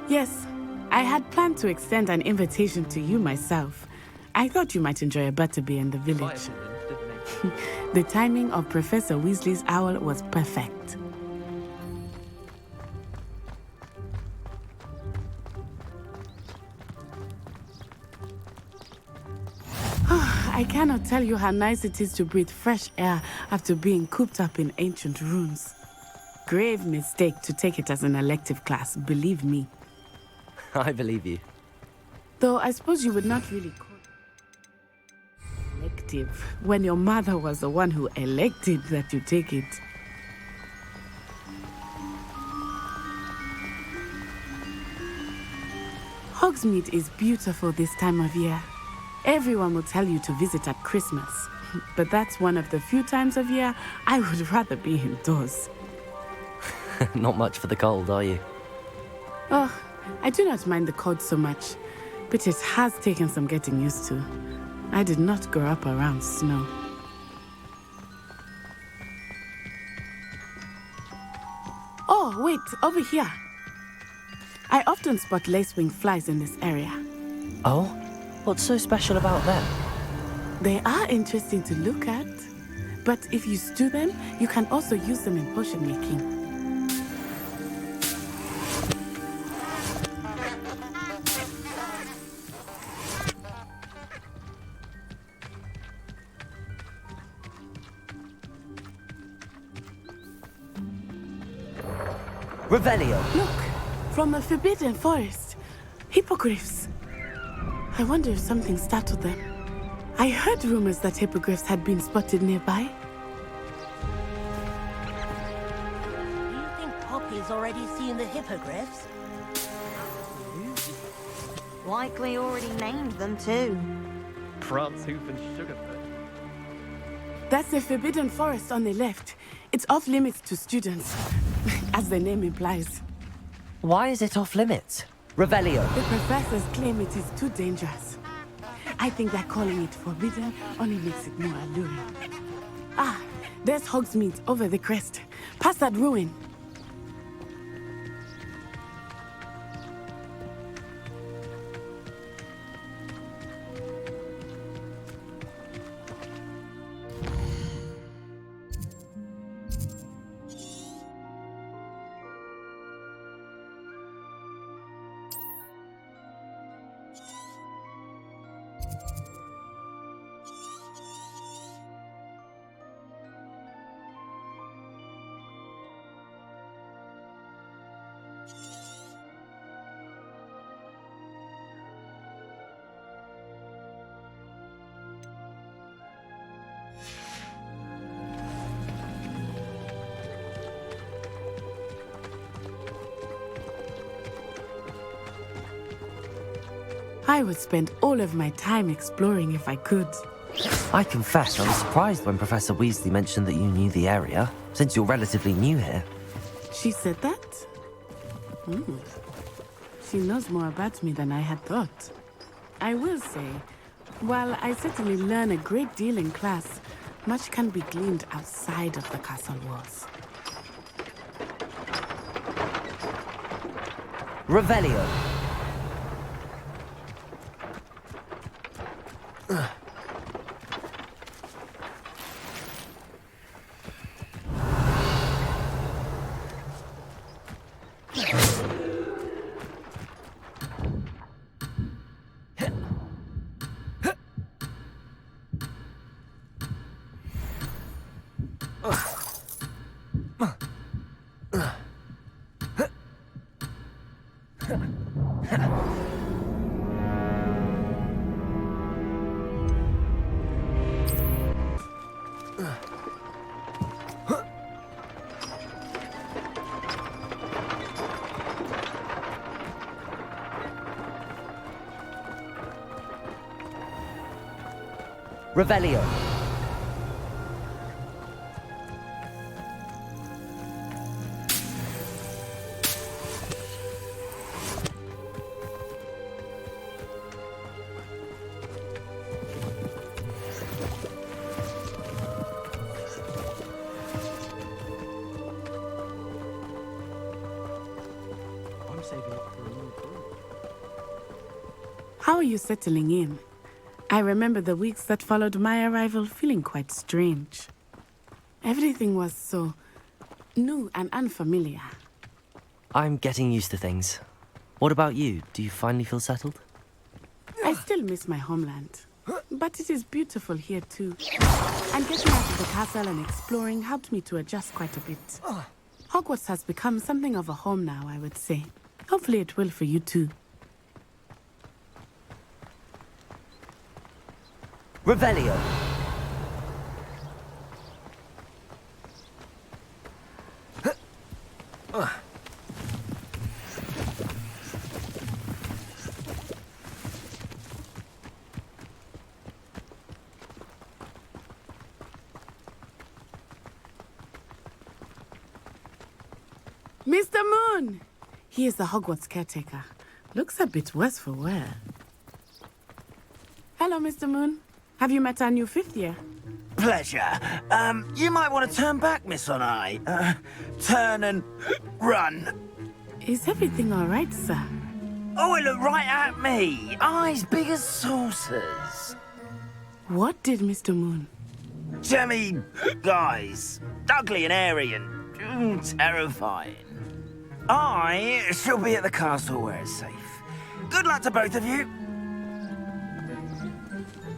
Yes, I had planned to extend an invitation to you myself. I thought you might enjoy a butterbeer in the village. The timing of Professor Weasley's owl was perfect. I cannot tell you how nice it is to breathe fresh air after being cooped up in ancient ruins. Grave mistake to take it as an elective class, believe me. I believe you. Though I suppose you would not really call it elective when your mother was the one who elected that you take it. Hogsmeade is beautiful this time of year. Everyone will tell you to visit at Christmas, but that's one of the few times of year I would rather be indoors. Not much for the cold, are you? Oh, I do not mind the cold so much, but it has taken some getting used to. I did not grow up around snow. Oh, wait, over here. I often spot lacewing flies in this area. Oh? What's so special about them? They are interesting to look at, but if you stew them, you can also use them in potion making. Revelio! Look, from a forbidden forest. Hippogriffs. I wonder if something startled them. I heard rumors that hippogriffs had been spotted nearby. Do you think Poppy's already seen the hippogriffs? Likely already named them too. Prance, Hoof, and Sugarfoot. That's the forbidden forest on the left. It's off limits to students, as the name implies. Why is it off limits? Revelio! The professors claim it is too dangerous. I think that calling it forbidden only makes it more alluring. Ah, there's Hogsmeade over the crest. Past that ruin. I would spend all of my time exploring if I could. I confess I was surprised when Professor Weasley mentioned that you knew the area, since you're relatively new here. She said that? She knows more about me than I had thought. I will say, while I certainly learn a great deal in class, much can be gleaned outside of the castle walls. Revelio! Revelio! I'm saving up for a move. How are you settling in? I remember the weeks that followed my arrival feeling quite strange. Everything was so new and unfamiliar. I'm getting used to things. What about you? Do you finally feel settled? I still miss my homeland, but it is beautiful here too. And getting out of the castle and exploring helped me to adjust quite a bit. Hogwarts has become something of a home now, I would say. Hopefully it will for you too. Revelio! Mr. Moon! He is the Hogwarts caretaker. Looks a bit worse for wear. Hello, Mr. Moon. Have you met our new fifth year? Pleasure. You might want to turn back, Miss Onai. Turn and run. Is everything all right, sir? Oh, it looked right at me. Eyes big as saucers. What did Mr. Moon? Jemmy guys. Ugly and airy and terrifying. I shall be at the castle where it's safe. Good luck to both of you.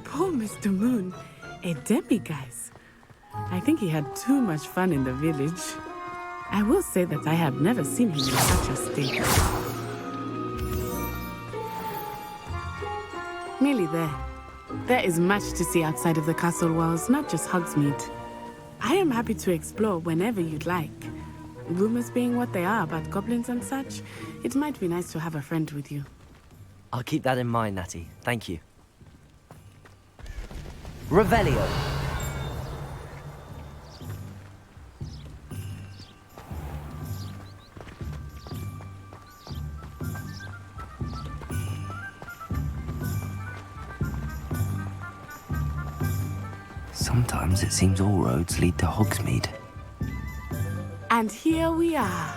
Poor Mr. Moon. A demiguise. I think he had too much fun in the village. I will say that I have never seen him in such a state. Nearly there. There is much to see outside of the castle walls, not just Hogsmeade. I am happy to explore whenever you'd like. Rumors being what they are about goblins and such, it might be nice to have a friend with you. I'll keep that in mind, Natty. Thank you. Revelio! Sometimes it seems all roads lead to Hogsmeade. And here we are.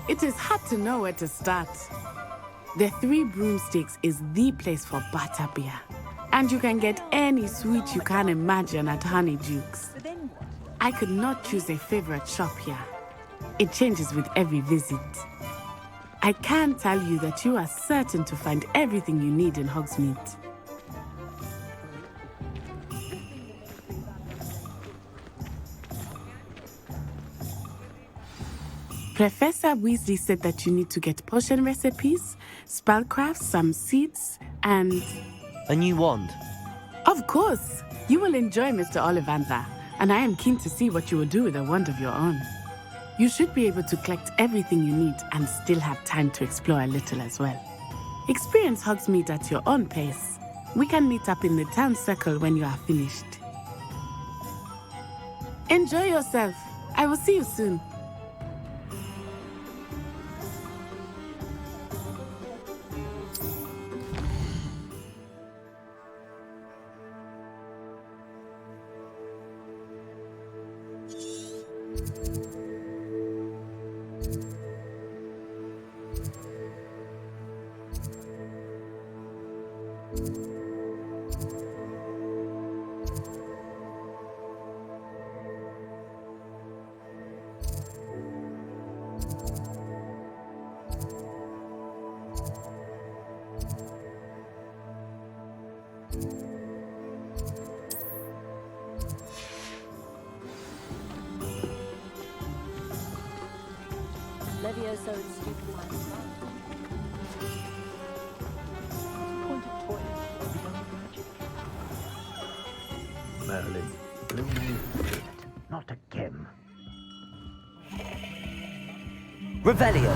It is hard to know where to start. The Three Broomsticks is the place for butterbeer. And you can get any sweet you can imagine at Honeydukes. I could not choose a favorite shop here. It changes with every visit. I can tell you that you are certain to find everything you need in Hogsmeade. Professor Weasley said that you need to get potion recipes, spellcrafts, some seeds, and... A new wand. Of course! You will enjoy Mr. Ollivander, and I am keen to see what you will do with a wand of your own. You should be able to collect everything you need and still have time to explore a little as well. Experience Hogsmeade at your own pace. We can meet up in the town circle when you are finished. Enjoy yourself. I will see you soon. Levioso and stupid ones. Point of toilet. Merlin. Not again. Revelio!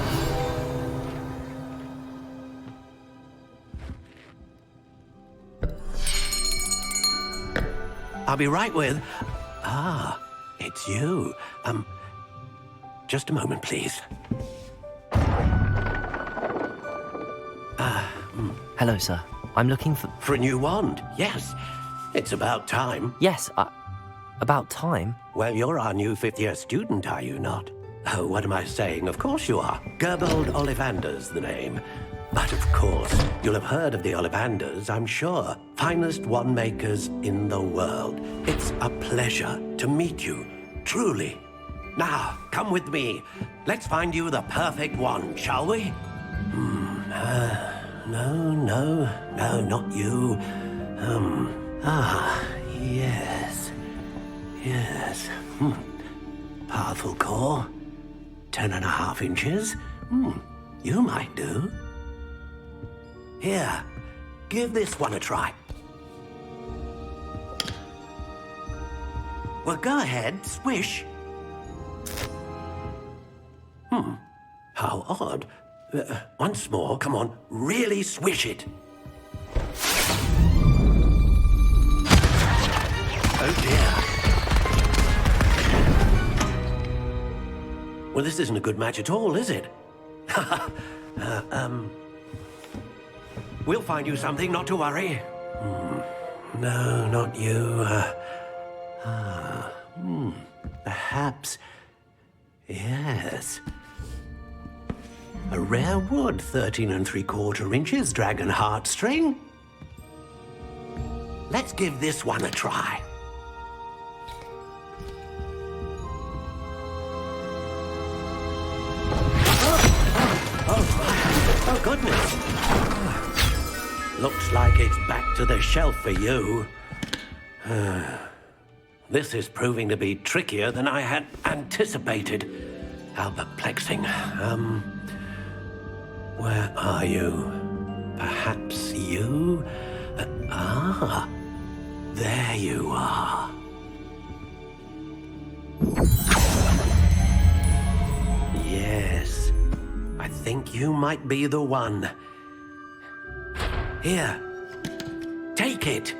I'll be right with... Ah, it's you. Just a moment, please. Hello, sir. I'm looking for... For a new wand, yes. It's about time. Yes, about time. Well, you're our new fifth-year student, are you not? Oh, what am I saying? Of course you are. Gerbold Ollivander's the name. But of course, you'll have heard of the Ollivanders, I'm sure. Finest wand makers in the world. It's a pleasure to meet you, truly. Now, come with me. Let's find you the perfect wand, shall we? No, not you. Yes. Powerful core. 10.5 inches. You might do. Here, give this one a try. Well, go ahead, swish. How odd. Once more, come on, really swish it. Oh dear. Well, this isn't a good match at all, is it? We'll find you something, not to worry. No, not you. Perhaps. Yes. A rare wood, 13 3/4 inches, dragon heartstring. Let's give this one a try. Oh, goodness. Looks like it's back to the shelf for you. This is proving to be trickier than I had anticipated. How perplexing. Where are you? Perhaps you? There you are. Yes, I think you might be the one. Here, take it.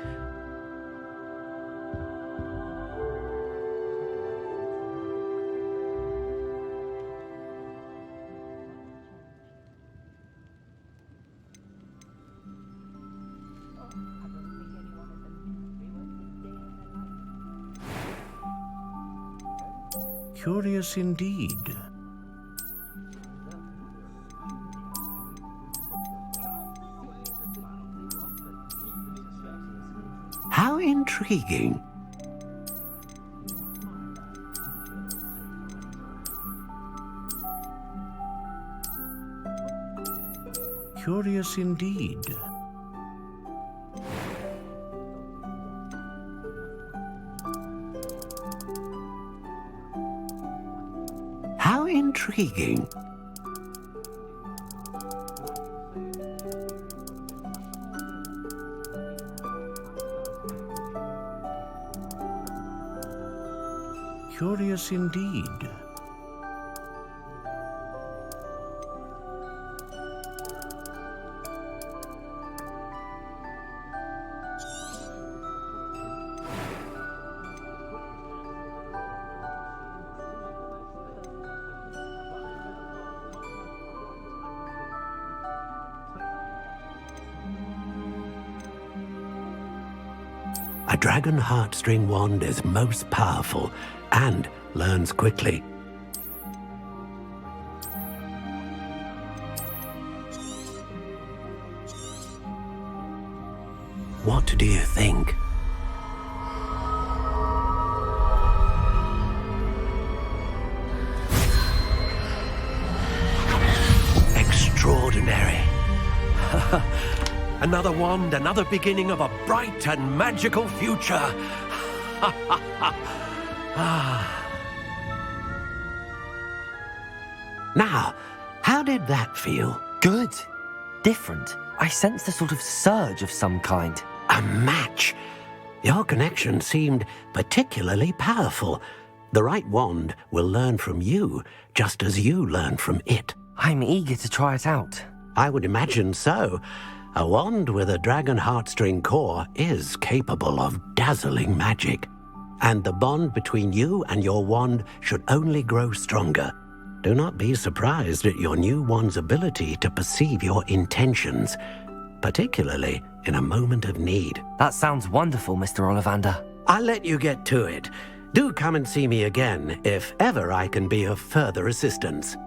Curious indeed. How intriguing. Curious indeed. How intriguing. Curious indeed. A dragon heartstring wand is most powerful and learns quickly. What do you think? Extraordinary. Another wand, another beginning of a bright and magical future. Now, how did that feel? Good. Different. I sensed a sort of surge of some kind. A match. Your connection seemed particularly powerful. The right wand will learn from you, just as you learn from it. I'm eager to try it out. I would imagine so. A wand with a dragon heartstring core is capable of dazzling magic. And the bond between you and your wand should only grow stronger. Do not be surprised at your new wand's ability to perceive your intentions, particularly in a moment of need. That sounds wonderful, Mr. Ollivander. I'll let you get to it. Do come and see me again if ever I can be of further assistance.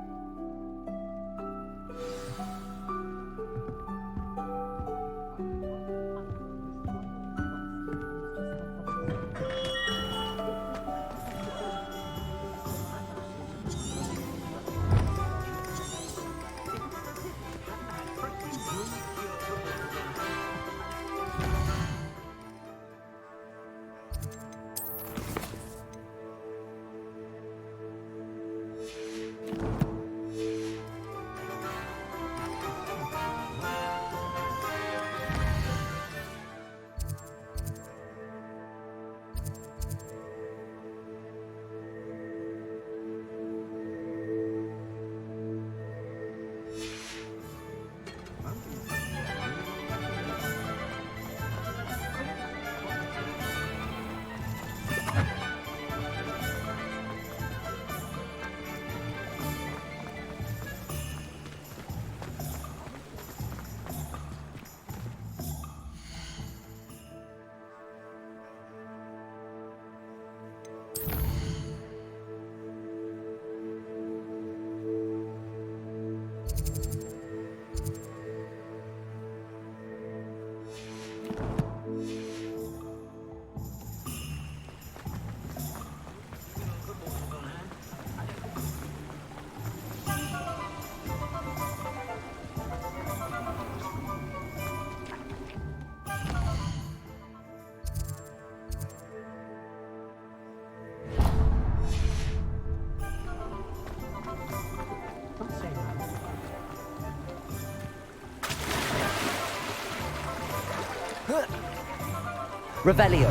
Revelio.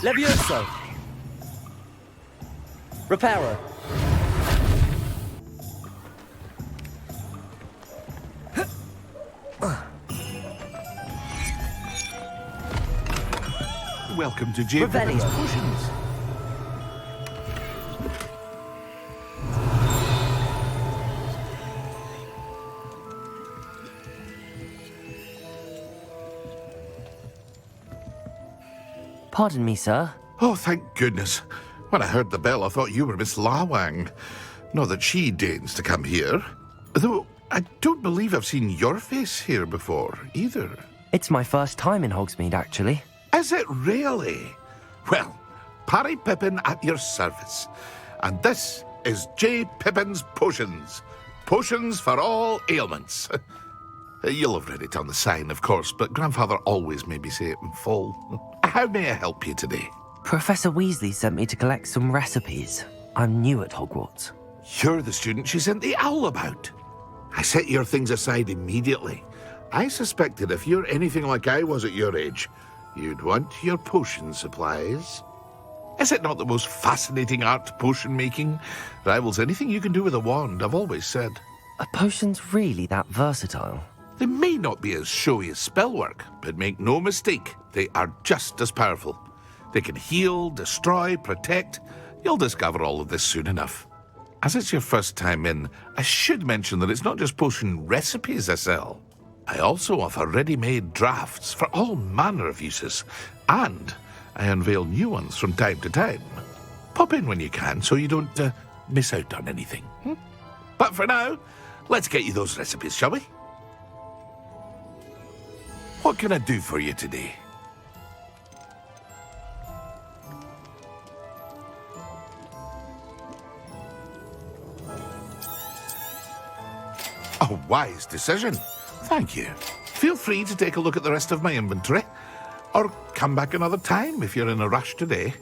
Levioso. Reparo. Welcome to J. Revelio. Pippin's Potions. Pardon me, sir. Oh, thank goodness. When I heard the bell, I thought you were Miss Lawang. Not that she deigns to come here. Though, I don't believe I've seen your face here before, either. It's my first time in Hogsmeade, actually. Is it really? Well, Parry Pippin at your service. And this is J. Pippin's Potions. Potions for all ailments. You'll have read it on the sign, of course, but Grandfather always made me say it in full. How may I help you today? Professor Weasley sent me to collect some recipes. I'm new at Hogwarts. You're the student she sent the owl about. I set your things aside immediately. I suspected if you're anything like I was at your age, you'd want your potion supplies. Is it not the most fascinating art, potion making? Rivals anything you can do with a wand, I've always said. Are potions really that versatile? They may not be as showy as spellwork, but make no mistake, they are just as powerful. They can heal, destroy, protect. You'll discover all of this soon enough. As it's your first time in, I should mention that it's not just potion recipes I sell. I also offer ready-made drafts for all manner of uses, and I unveil new ones from time to time. Pop in when you can so you don't miss out on anything. But for now, let's get you those recipes, shall we? What can I do for you today? A wise decision. Thank you. Feel free to take a look at the rest of my inventory, or come back another time if you're in a rush today.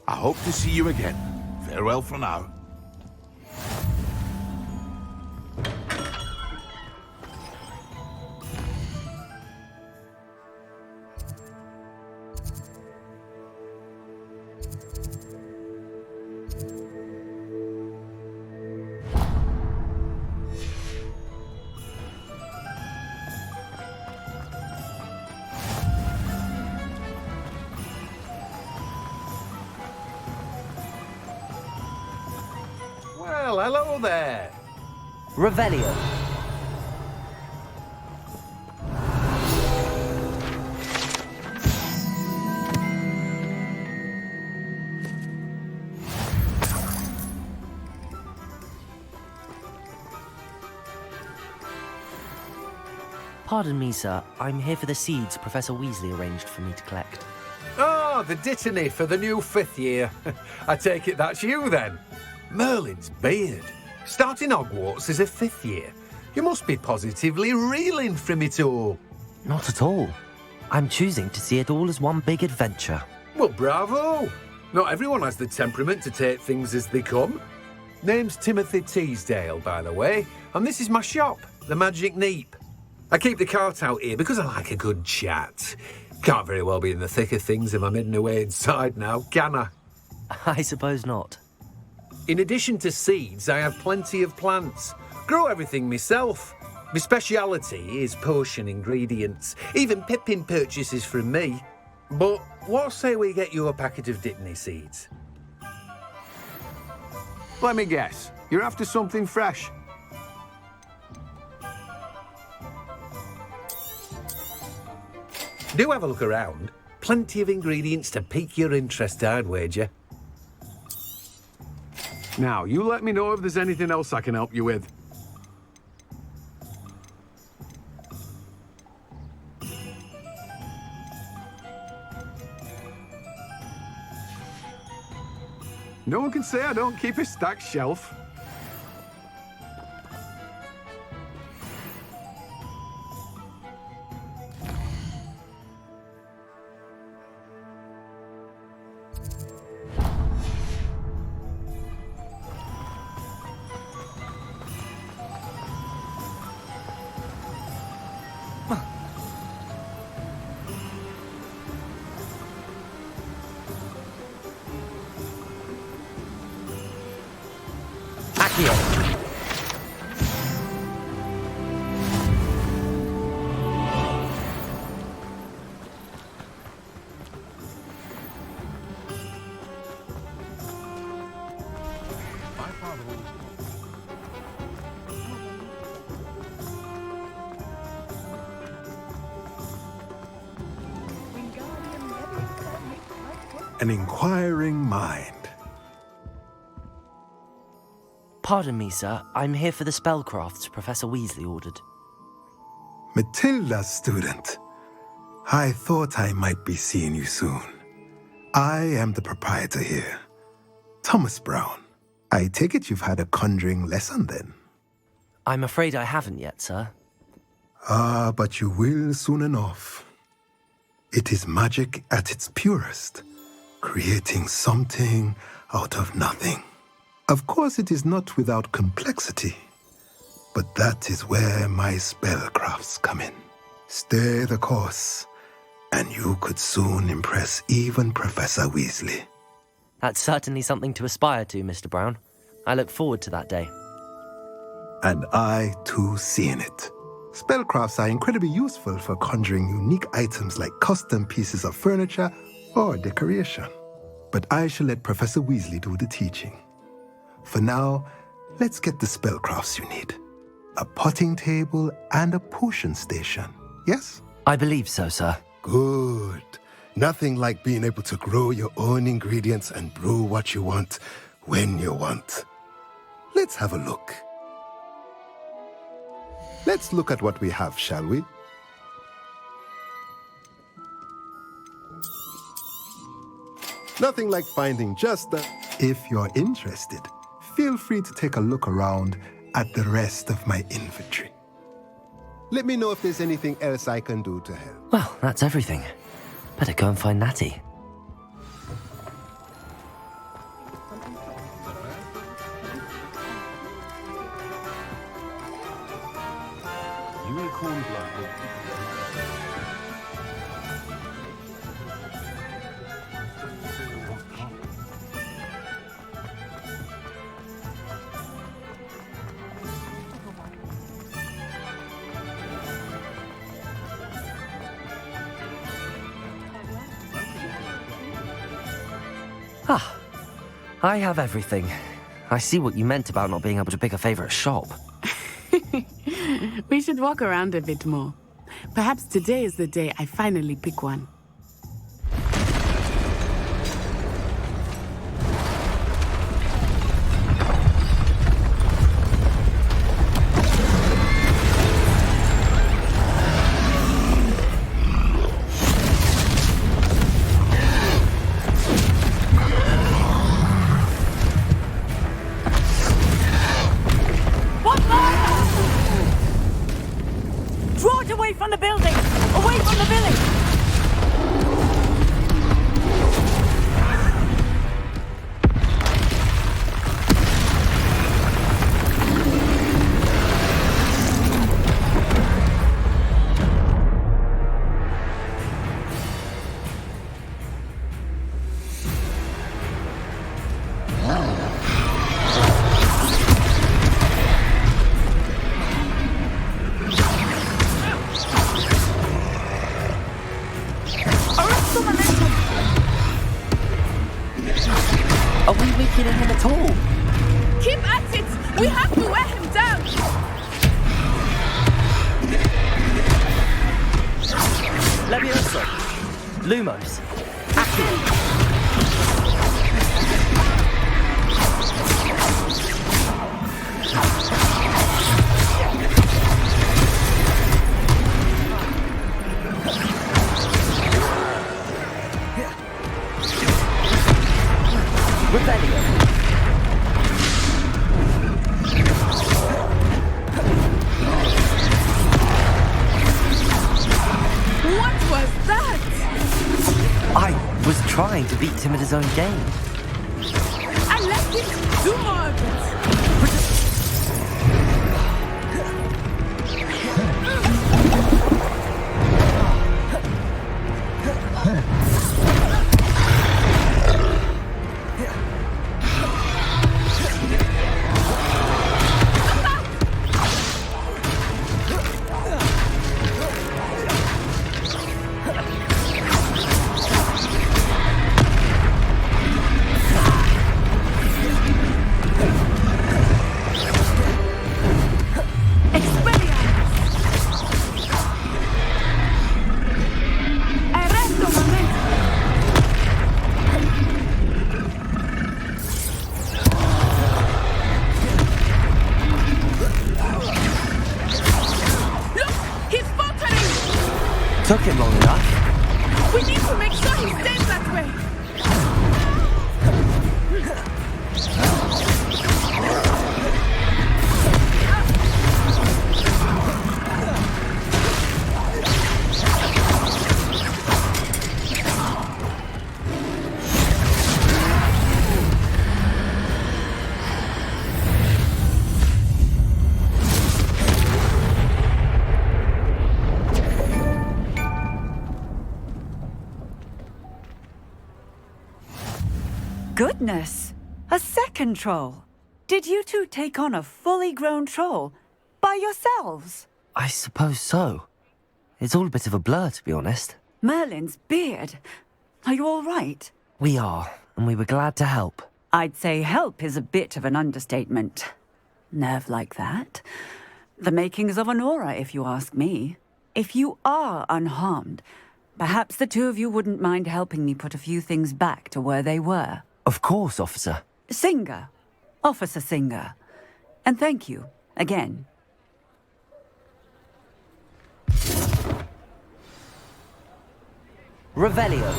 I hope to see you again. Farewell for now. Well, hello there. Revelio. Pardon me, sir. I'm here for the seeds Professor Weasley arranged for me to collect. Oh, the dittany for the new fifth year. I take it that's you, then. Merlin's beard. Starting Hogwarts as a fifth year. You must be positively reeling from it all. Not at all. I'm choosing to see it all as one big adventure. Well, bravo. Not everyone has the temperament to take things as they come. Name's Timothy Teasdale, by the way, and this is my shop, the Magic Neep. I keep the cart out here because I like a good chat. Can't very well be in the thick of things if I'm hidden away inside now, can I? I suppose not. In addition to seeds, I have plenty of plants. Grow everything myself. My speciality is potion ingredients. Even Pippin purchases from me. But what say we get you a packet of Dittany seeds? Let me guess. You're after something fresh. Do have a look around. Plenty of ingredients to pique your interest, I'd wager. Now, you let me know if there's anything else I can help you with. No one can say I don't keep a stacked shelf. An inquiring mind. Pardon me, sir. I'm here for the spellcrafts Professor Weasley ordered. Matilda, student. I thought I might be seeing you soon. I am the proprietor here, Thomas Brown. I take it you've had a conjuring lesson then? I'm afraid I haven't yet, sir. Ah, but you will soon enough. It is magic at its purest, creating something out of nothing. Of course, it is not without complexity, but that is where my spellcrafts come in. Stay the course, and you could soon impress even Professor Weasley. That's certainly something to aspire to, Mr. Brown. I look forward to that day. And I, too, seeing it. Spellcrafts are incredibly useful for conjuring unique items like custom pieces of furniture or decoration. But I shall let Professor Weasley do the teaching. For now, let's get the spellcrafts you need. A potting table and a potion station, yes? I believe so, sir. Good. Nothing like being able to grow your own ingredients and brew what you want when you want. Let's have a look. Let's look at what we have, shall we? Nothing like finding just the... If you're interested, feel free to take a look around at the rest of my inventory. Let me know if there's anything else I can do to help. Well, that's everything. Better go and find Natty. Unicorn blood. Ah, I have everything. I see what you meant about not being able to pick a favorite shop. We should walk around a bit more. Perhaps today is the day I finally pick one. From the building! Away from the village! Are we weakening him at all? Keep at it! We have to wear him down! Leviosa! Lumos! Accio! Rebellion! trying to beat him at his own game. I left him do more of it. Took him long enough. We need to make sure he stays that way. Goodness! A second troll! Did you two take on a fully grown troll by yourselves? I suppose so. It's all a bit of a blur, to be honest. Merlin's beard. Are you all right? We are, and we were glad to help. I'd say help is a bit of an understatement. Nerve like that. The makings of an aura, if you ask me. If you are unharmed, perhaps the two of you wouldn't mind helping me put a few things back to where they were. Of course, officer. Singer. Officer Singer. And thank you, again. Revelio.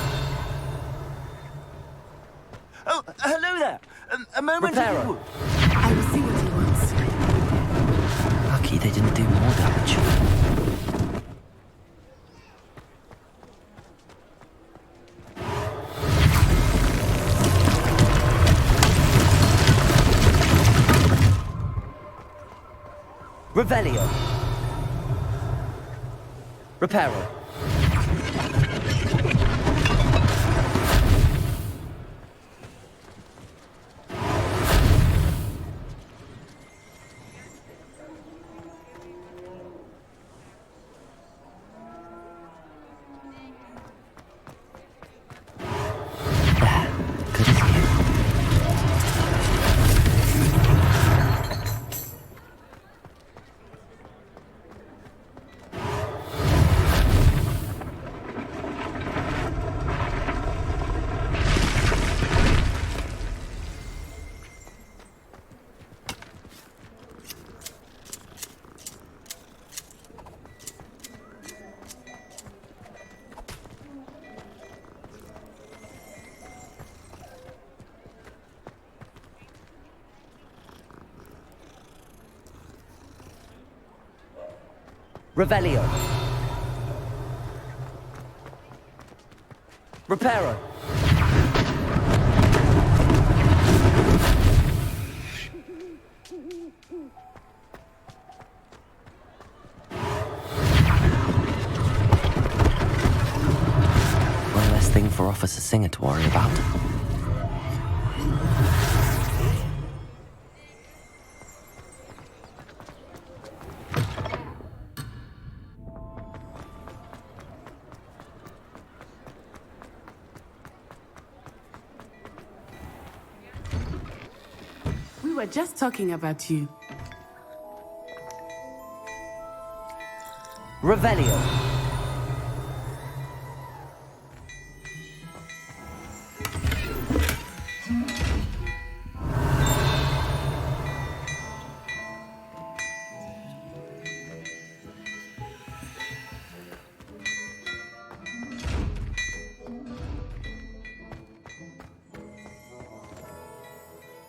Oh, hello there. A moment Reparo. ago. I will see what he wants. Lucky they didn't do more damage. Revelio. Reparo. Good as new. Revelio. Reparo. One less thing for Officer Singer to worry about. We were just talking about you. Revelio.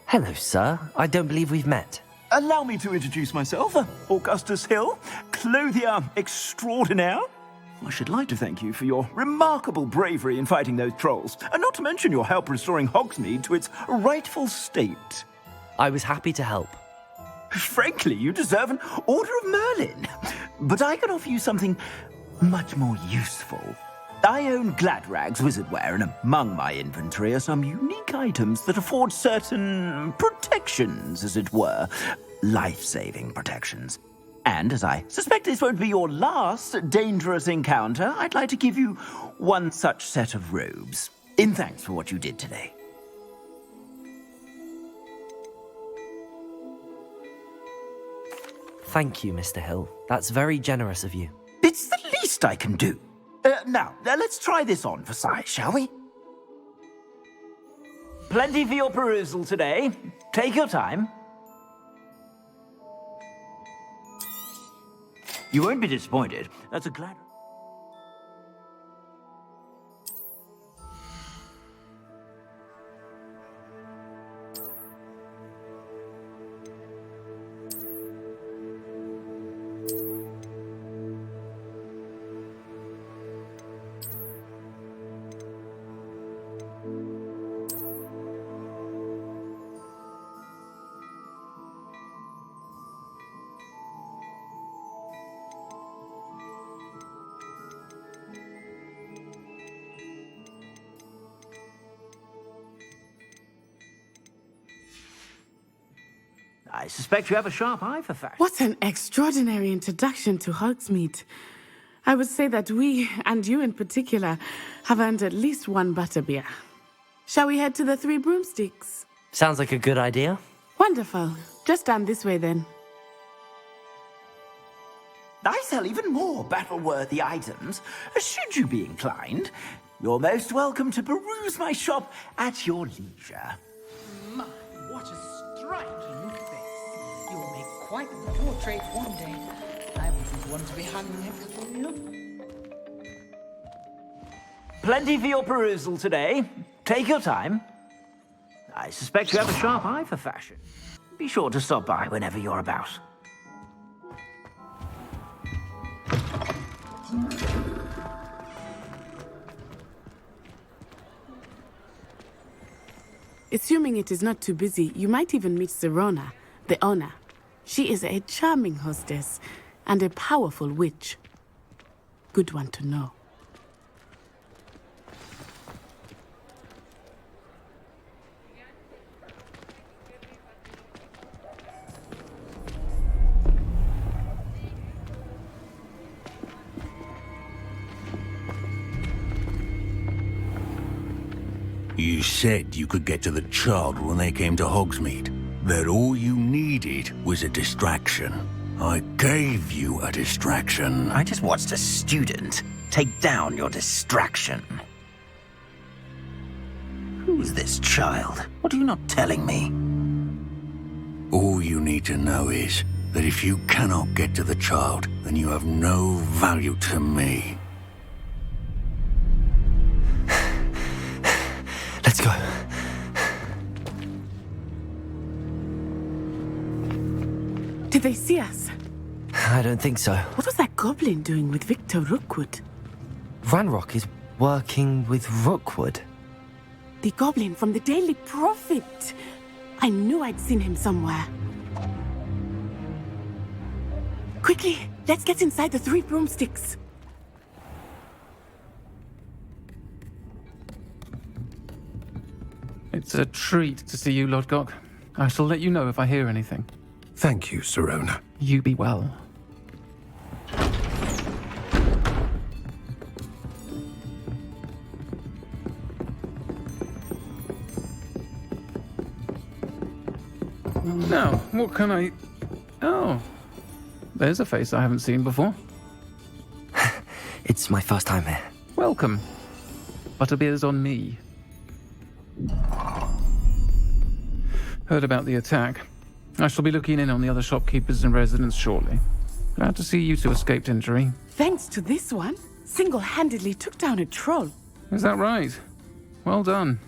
Hello, sir. I don't believe we've met. Allow me to introduce myself. Augustus Hill, clothier extraordinaire. I should like to thank you for your remarkable bravery in fighting those trolls, and not to mention your help restoring Hogsmeade to its rightful state. I was happy to help. Frankly, you deserve an Order of Merlin. But I can offer you something much more useful. I own Gladrag's wizardware, and among my inventory are some unique items that afford certain protections, as it were. Life-saving protections. And as I suspect this won't be your last dangerous encounter, I'd like to give you one such set of robes, in thanks for what you did today. Thank you, Mr. Hill. That's very generous of you. It's the least I can do. Now, let's try this on for size, shall we? Plenty for your perusal today. Take your time. You won't be disappointed. That's a glad... I suspect you have a sharp eye for fashion. What an extraordinary introduction to Hogsmeade. I would say that we, and you in particular, have earned at least one butterbeer. Shall we head to the Three Broomsticks? Sounds like a good idea. Wonderful. Just down this way then. I sell even more battle-worthy items. Should you be inclined, you're most welcome to peruse my shop at your leisure. My, what a striking face. You will make quite the portrait one day. I wouldn't want to be hung next to you. Plenty for your perusal today. Take your time. I suspect you have a sharp eye for fashion. Be sure to stop by whenever you're about. Assuming it is not too busy, you might even meet Sirona, the owner. She is a charming hostess and a powerful witch. Good one to know. You said you could get to the child when they came to Hogsmeade. That all you needed was a distraction. I gave you a distraction. I just watched a student take down your distraction. Who's this child? What are you not telling me? All you need to know is that if you cannot get to the child, then you have no value to me. Let's go. Did they see us? I don't think so. What was that goblin doing with Victor Rookwood? Ranrock is working with Rookwood. The goblin from the Daily Prophet. I knew I'd seen him somewhere. Quickly, let's get inside the Three Broomsticks. It's a treat to see you, Lodgok. I shall let you know if I hear anything. Thank you, Sirona. You be well. Now, what can I... Oh, there's a face I haven't seen before. It's my first time here. Welcome. Butterbeer's on me. Heard about the attack. I shall be looking in on the other shopkeepers and residents shortly. Glad to see you two escaped injury. Thanks to this one, single-handedly took down a troll. Is that right? Well done.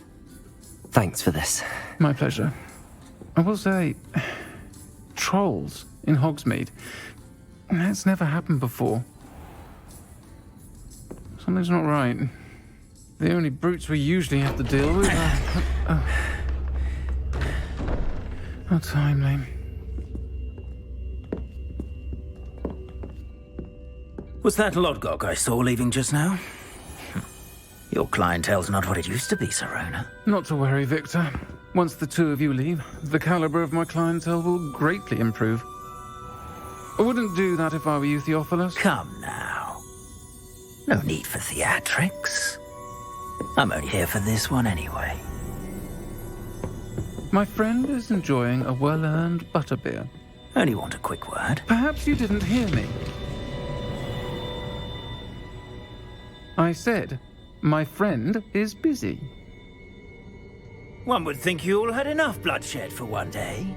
Thanks for this. My pleasure. I will say, trolls in Hogsmeade. That's never happened before. Something's not right. The only brutes we usually have to deal with are... How timely. Was that Lodgok I saw leaving just now? Your clientele's not what it used to be, Serona. Not to worry, Victor. Once the two of you leave, the caliber of my clientele will greatly improve. I wouldn't do that if I were you, Theophilus. Come now. No need for theatrics. I'm only here for this one anyway. My friend is enjoying a well-earned butterbeer. Only want a quick word. Perhaps you didn't hear me. I said, my friend is busy. One would think you all had enough bloodshed for one day.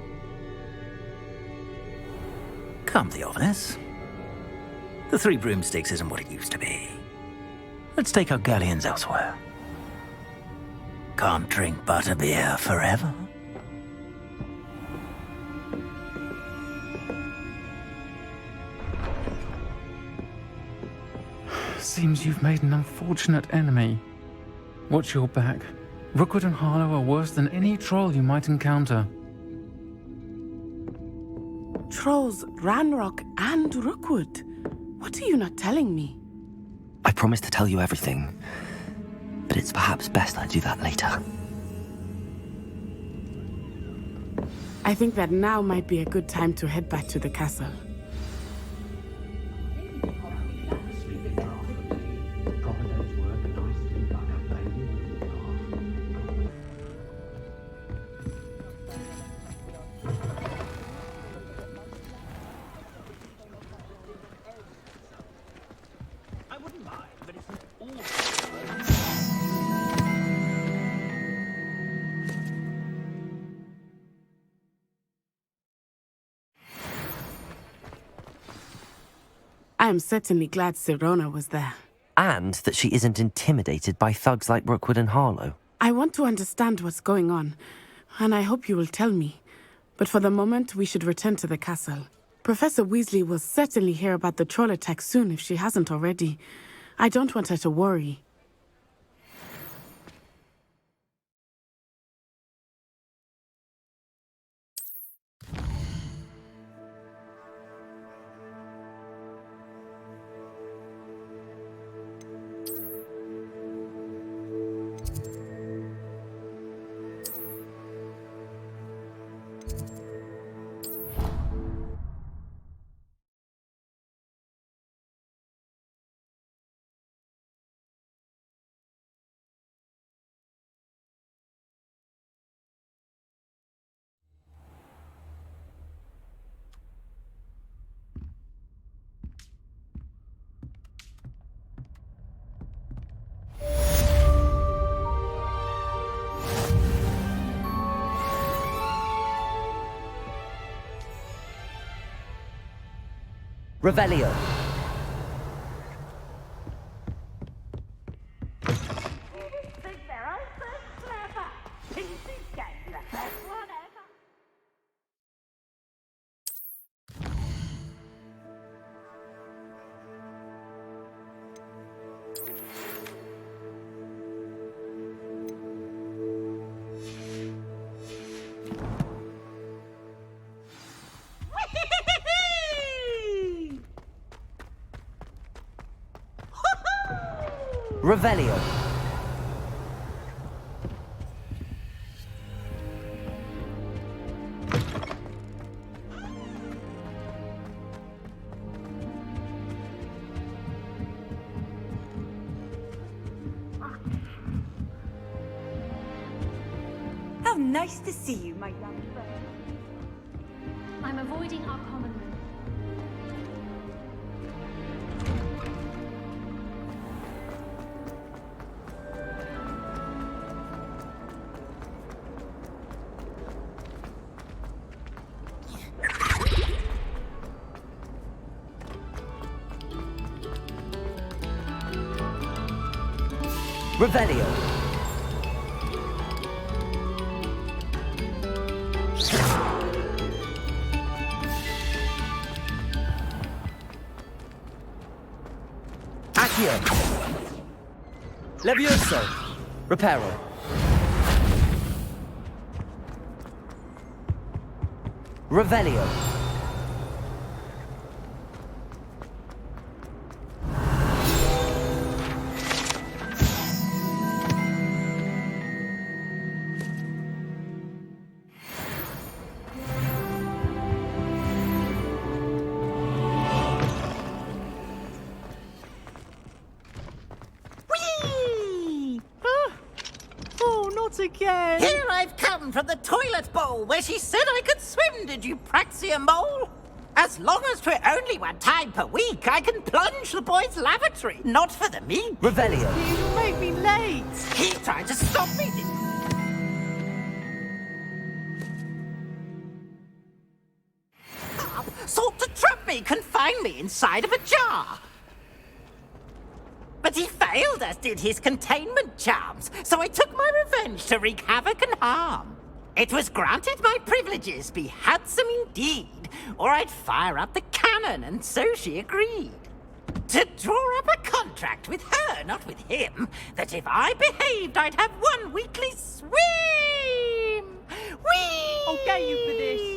Come, Theophilus. The Three Broomsticks isn't what it used to be. Let's take our galleons elsewhere. Can't drink butterbeer forever. Seems you've made an unfortunate enemy. Watch your back. Rookwood and Harlow are worse than any troll you might encounter. Trolls, Ranrock, and Rookwood. What are you not telling me? I promised to tell you everything, but it's perhaps best I do that later. I think that now might be a good time to head back to the castle. I am certainly glad Serona was there. And that she isn't intimidated by thugs like Rookwood and Harlow. I want to understand what's going on, and I hope you will tell me. But for the moment, we should return to the castle. Professor Weasley will certainly hear about the troll attack soon if she hasn't already. I don't want her to worry. Revelio. Revelio. How nice to see you, my young friend. I'm avoiding our common room. Revelio. Accio. Levioso! Reparo. Revelio. Oh, not again! Here I've come from the toilet bowl where she said I could swim, did you praxia mole? As long as for only one time per week, I can plunge the boy's lavatory, not for the meat. Revelio. You make me late! He tried to stop me, sought to trap me, confine me inside of a jar. But he failed, as did his containment charms, so I took my revenge to wreak havoc and harm. It was granted my privileges be handsome indeed, or I'd fire up the cannon, and so she agreed. To draw up a contract with her, not with him, that if I behaved, I'd have one weekly swim! Whee! I'll get you for this.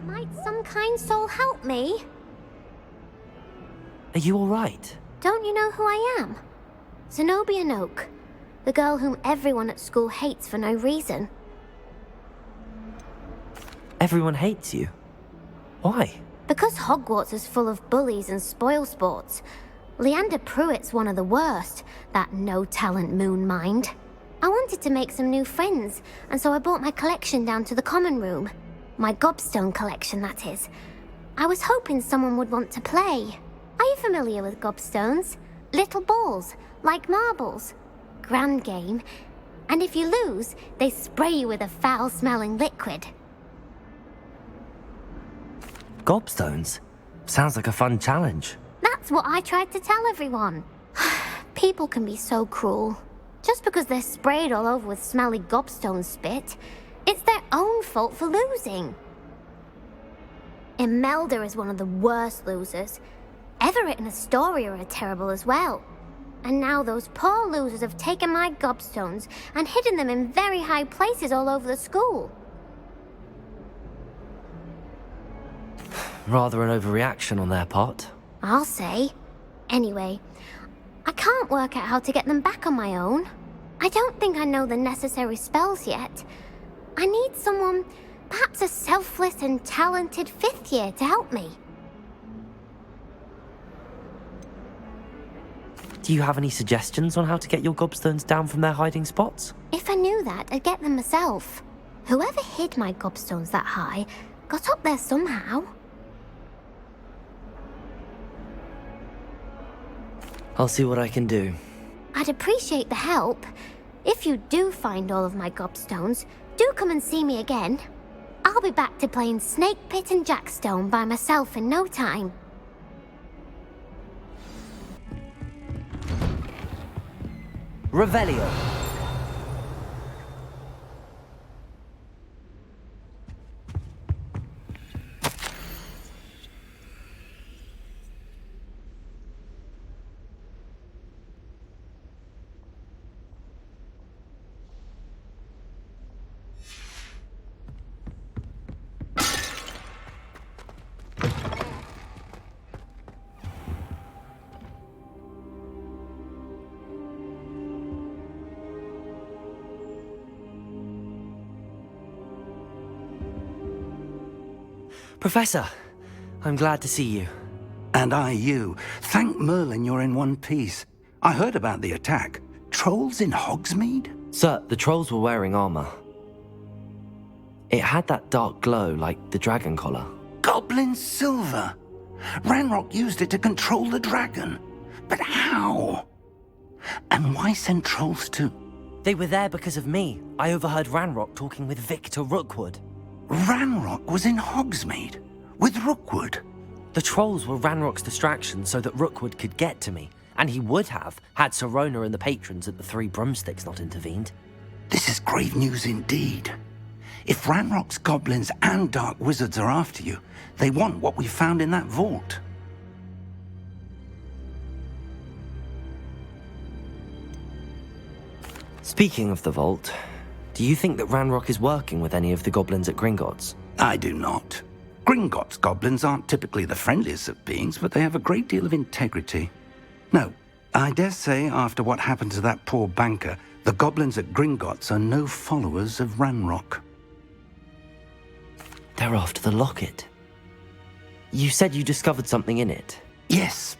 Might some kind soul help me? Are you alright? Don't you know who I am? Zenobia Noak, the girl whom everyone at school hates for no reason. Everyone hates you. Why? Because Hogwarts is full of bullies and spoilsports. Leander Pruitt's one of the worst, that no-talent moon mind. I wanted to make some new friends, and so I brought my collection down to the common room. My gobstone collection, that is. I was hoping someone would want to play. Are you familiar with gobstones? Little balls, like marbles. Grand game. And if you lose, they spray you with a foul-smelling liquid. Gobstones? Sounds like a fun challenge. That's what I tried to tell everyone. People can be so cruel. Just because they're sprayed all over with smelly gobstone spit, it's their own fault for losing. Imelda is one of the worst losers. Everett and Astoria are terrible as well. And now those poor losers have taken my gobstones and hidden them in very high places all over the school. Rather an overreaction on their part. I'll say. Anyway, I can't work out how to get them back on my own. I don't think I know the necessary spells yet. I need someone, perhaps a selfless and talented fifth year to help me. Do you have any suggestions on how to get your gobstones down from their hiding spots? If I knew that, I'd get them myself. Whoever hid my gobstones that high got up there somehow. I'll see what I can do. I'd appreciate the help. If you do find all of my gobstones, do come and see me again. I'll be back to playing Snake Pit and Jackstone by myself in no time. Revelio. Professor, I'm glad to see you. And I you. Thank Merlin you're in one piece. I heard about the attack. Trolls in Hogsmeade? Sir, the trolls were wearing armor. It had that dark glow like the dragon collar. Goblin silver! Ranrock used it to control the dragon. But how? And why send trolls to... They were there because of me. I overheard Ranrock talking with Victor Rookwood. Ranrock was in Hogsmeade? With Rookwood? The trolls were Ranrock's distraction so that Rookwood could get to me. And he would have, had Sirona and the patrons at the Three Broomsticks not intervened. This is grave news indeed. If Ranrock's goblins and dark wizards are after you, they want what we found in that vault. Speaking of the vault, do you think that Ranrock is working with any of the goblins at Gringotts? I do not. Gringotts goblins aren't typically the friendliest of beings, but they have a great deal of integrity. No, I dare say after what happened to that poor banker, the goblins at Gringotts are no followers of Ranrock. They're after the locket. You said you discovered something in it. Yes.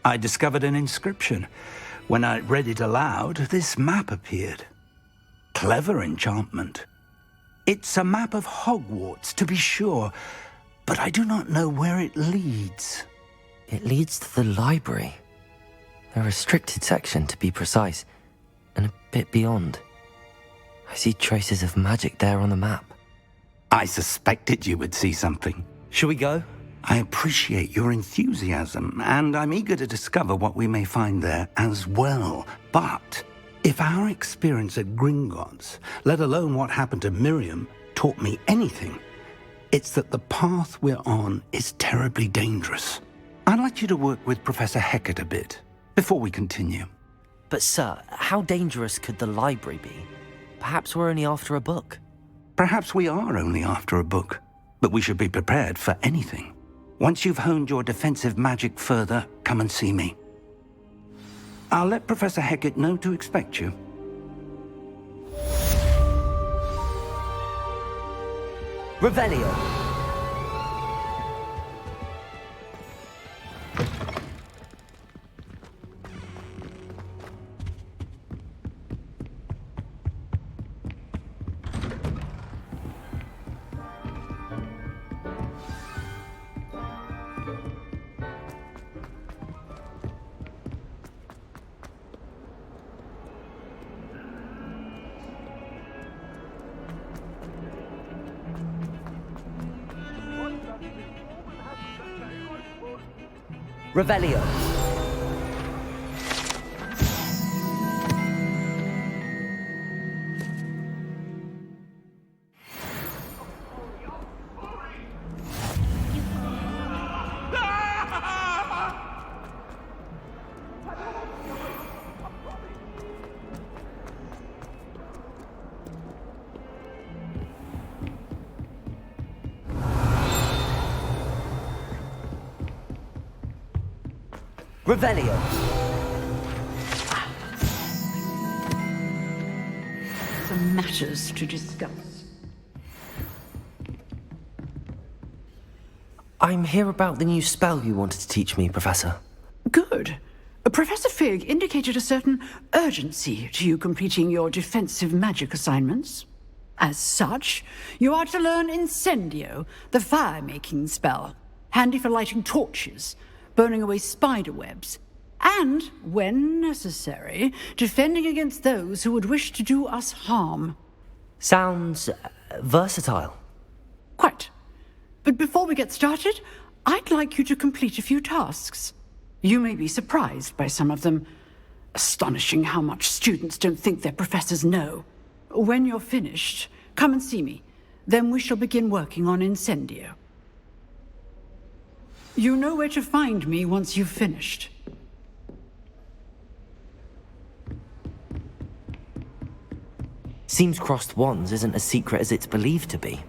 I discovered an inscription. When I read it aloud, this map appeared. Clever enchantment. It's a map of Hogwarts, to be sure, but I do not know where it leads. It leads to the library. A restricted section, to be precise, and a bit beyond. I see traces of magic there on the map. I suspected you would see something. Shall we go? I appreciate your enthusiasm, and I'm eager to discover what we may find there as well. But if our experience at Gringotts, let alone what happened to Miriam, taught me anything, it's that the path we're on is terribly dangerous. I'd like you to work with Professor Hecat a bit before we continue. But sir, how dangerous could the library be? Perhaps we're only after a book. Perhaps we are only after a book, but we should be prepared for anything. Once you've honed your defensive magic further, come and see me. I'll let Professor Hecat know to expect you. Revelio! Revelio. Revelio. Some matters to discuss. I'm here about the new spell you wanted to teach me, Professor. Good. Professor Fig indicated a certain urgency to you completing your defensive magic assignments. As such, you are to learn Incendio, the fire-making spell, handy for lighting torches, burning away spider webs, and, when necessary, defending against those who would wish to do us harm. Sounds versatile. Quite. But before we get started, I'd like you to complete a few tasks. You may be surprised by some of them. Astonishing how much students don't think their professors know. When you're finished, come and see me. Then we shall begin working on Incendio. You know where to find me once you've finished. Seems crossed wands isn't as secret as it's believed to be.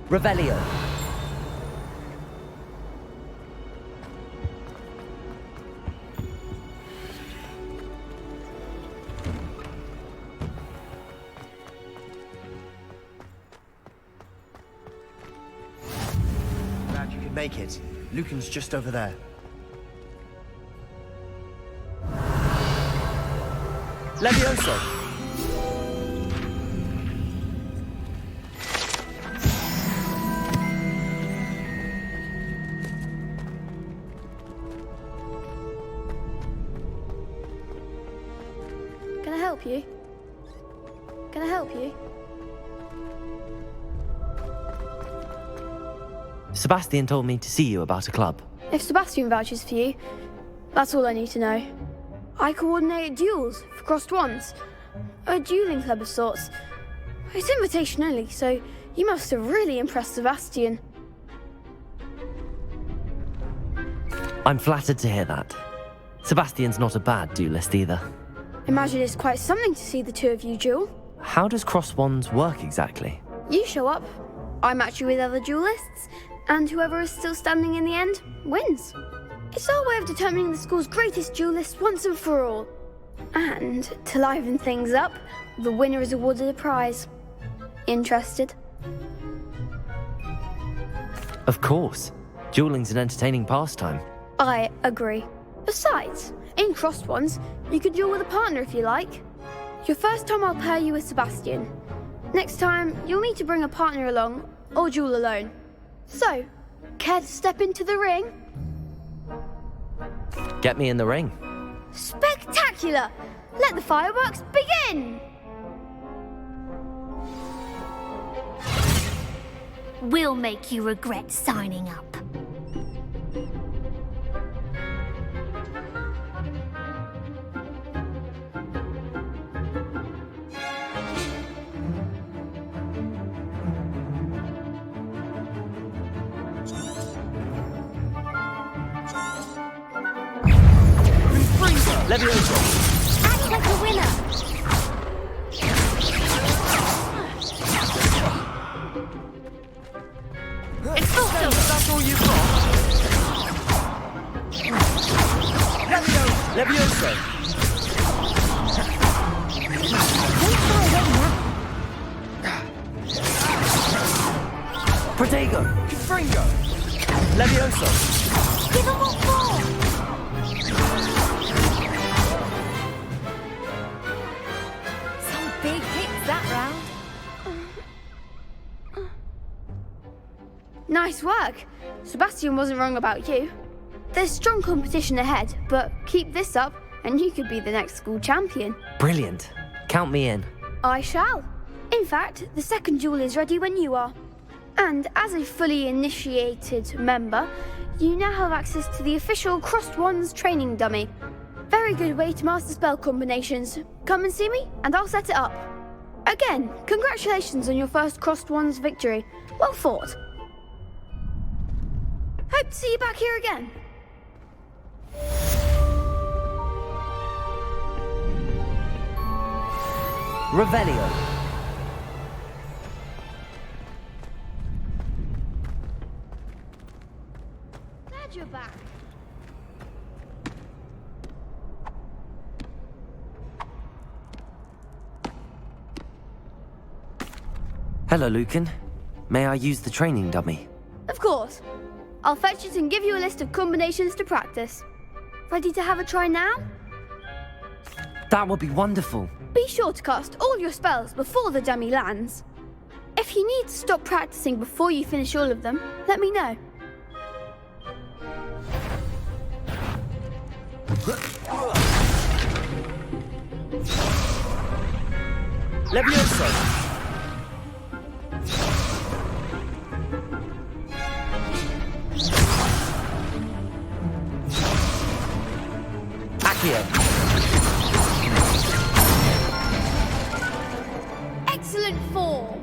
Revelio. Glad you could make it. Lucan's just over there. Levioso. Can I help you? Can I help you? Sebastian told me to see you about a club. If Sebastian vouches for you, that's all I need to know. I coordinate duels for crossed wands. A dueling club of sorts. It's invitation only, so you must have really impressed Sebastian. I'm flattered to hear that. Sebastian's not a bad duelist either. Imagine it's quite something to see the two of you duel. How does cross wands work exactly? You show up, I match you with other duelists, and whoever is still standing in the end wins. It's our way of determining the school's greatest duelist once and for all. And to liven things up, the winner is awarded a prize. Interested? Of course. Dueling's an entertaining pastime. I agree. Besides, in crossed ones, you could duel with a partner if you like. Your first time I'll pair you with Sebastian. Next time, you'll need to bring a partner along, or duel alone. So, care to step into the ring? Get me in the ring. Spectacular! Let the fireworks begin! We'll make you regret signing up. Levioso. Act like a winner. It's also that's all you've got. Levioso. Protego. Confringo. Levioso. Give them what for. Some big hits that round. Nice work. Sebastian wasn't wrong about you. There's strong competition ahead, but keep this up and you could be the next school champion. Brilliant. Count me in. I shall. In fact, the second duel is ready when you are. And as a fully initiated member, you now have access to the official Crossed Wands training dummy. Very good way to master spell combinations. Come and see me, and I'll set it up. Again, congratulations on your first Crossed Wands victory. Well fought. Hope to see you back here again. Revelio. Glad you're back. Hello, Lucan. May I use the training dummy? Of course. I'll fetch it and give you a list of combinations to practice. Ready to have a try now? That would be wonderful. Be sure to cast all your spells before the dummy lands. If you need to stop practicing before you finish all of them, let me know. Levioso. Accio. Excellent form.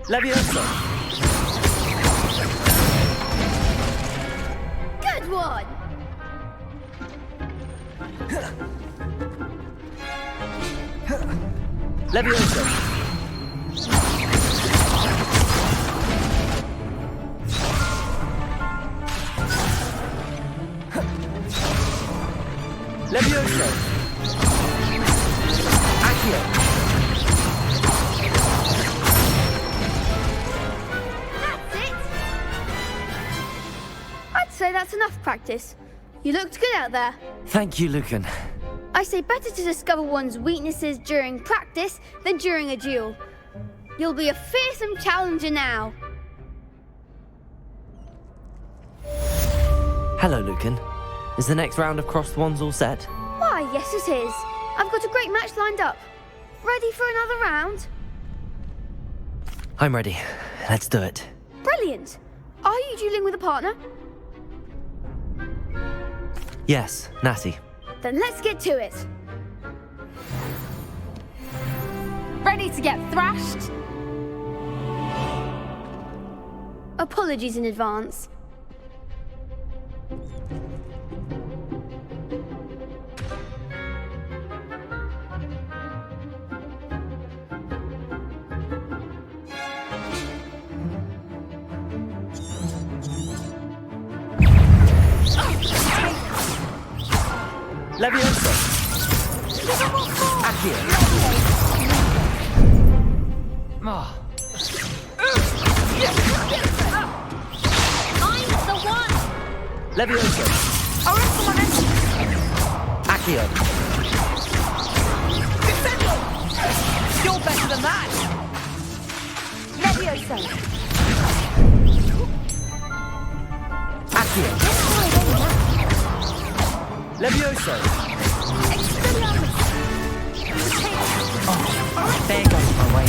Levioso. Good one. Levioso. Levioso! Accio! That's it! I'd say that's enough practice. You looked good out there. Thank you, Lucan. I say better to discover one's weaknesses during practice than during a duel. You'll be a fearsome challenger now. Hello, Lucan. Is the next round of crossed wands all set? Why, yes it is. I've got a great match lined up. Ready for another round? I'm ready. Let's do it. Brilliant. Are you dueling with a partner? Yes, Natty. Then let's get to it. Ready to get thrashed? Apologies in advance. Levioso! Accio! Oh. I'm the one! Levioso! Accio! You're better than that! Levioso! Accio! Levioso! Expelliarmus! Oh, there goes my way.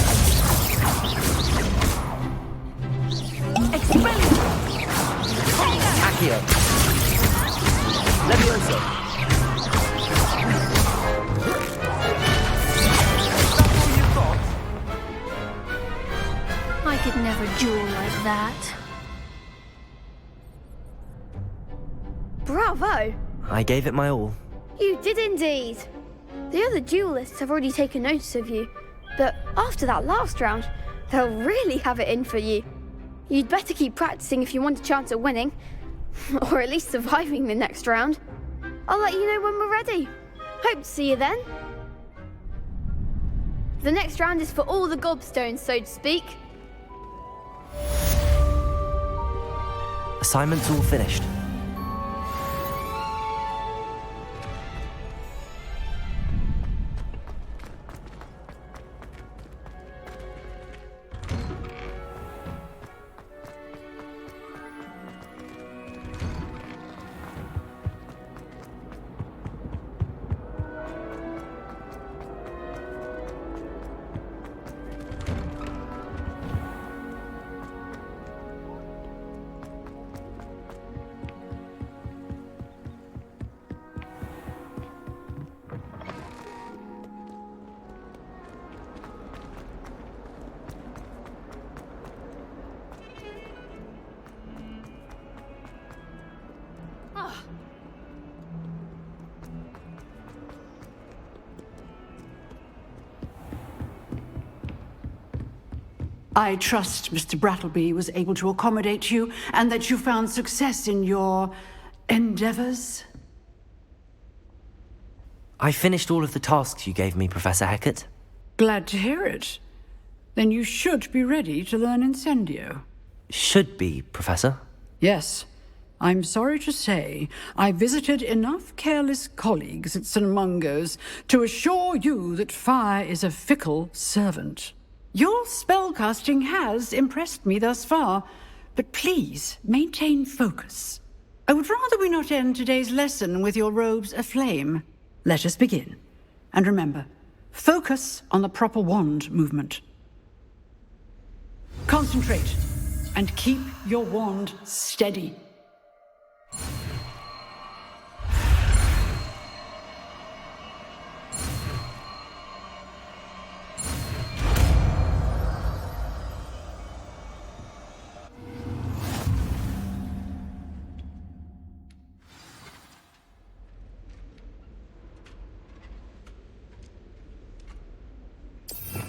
Expelliarmus! Accio! Levioso! I could never duel like that. Bravo! I gave it my all. You did indeed. The other duelists have already taken notice of you, but after that last round, they'll really have it in for you. You'd better keep practicing if you want a chance at winning, or at least surviving the next round. I'll let you know when we're ready. Hope to see you then. The next round is for all the gobstones, so to speak. Assignment's all finished. I trust Mr. Brattleby was able to accommodate you and that you found success in your endeavors. I finished all of the tasks you gave me, Professor Hecat. Glad to hear it. Then you should be ready to learn Incendio. Should be, Professor. Yes. I'm sorry to say, I visited enough careless colleagues at St. Mungo's to assure you that fire is a fickle servant. Your spellcasting has impressed me thus far, but please maintain focus. I would rather we not end today's lesson with your robes aflame. Let us begin. And remember, focus on the proper wand movement. Concentrate, and keep your wand steady.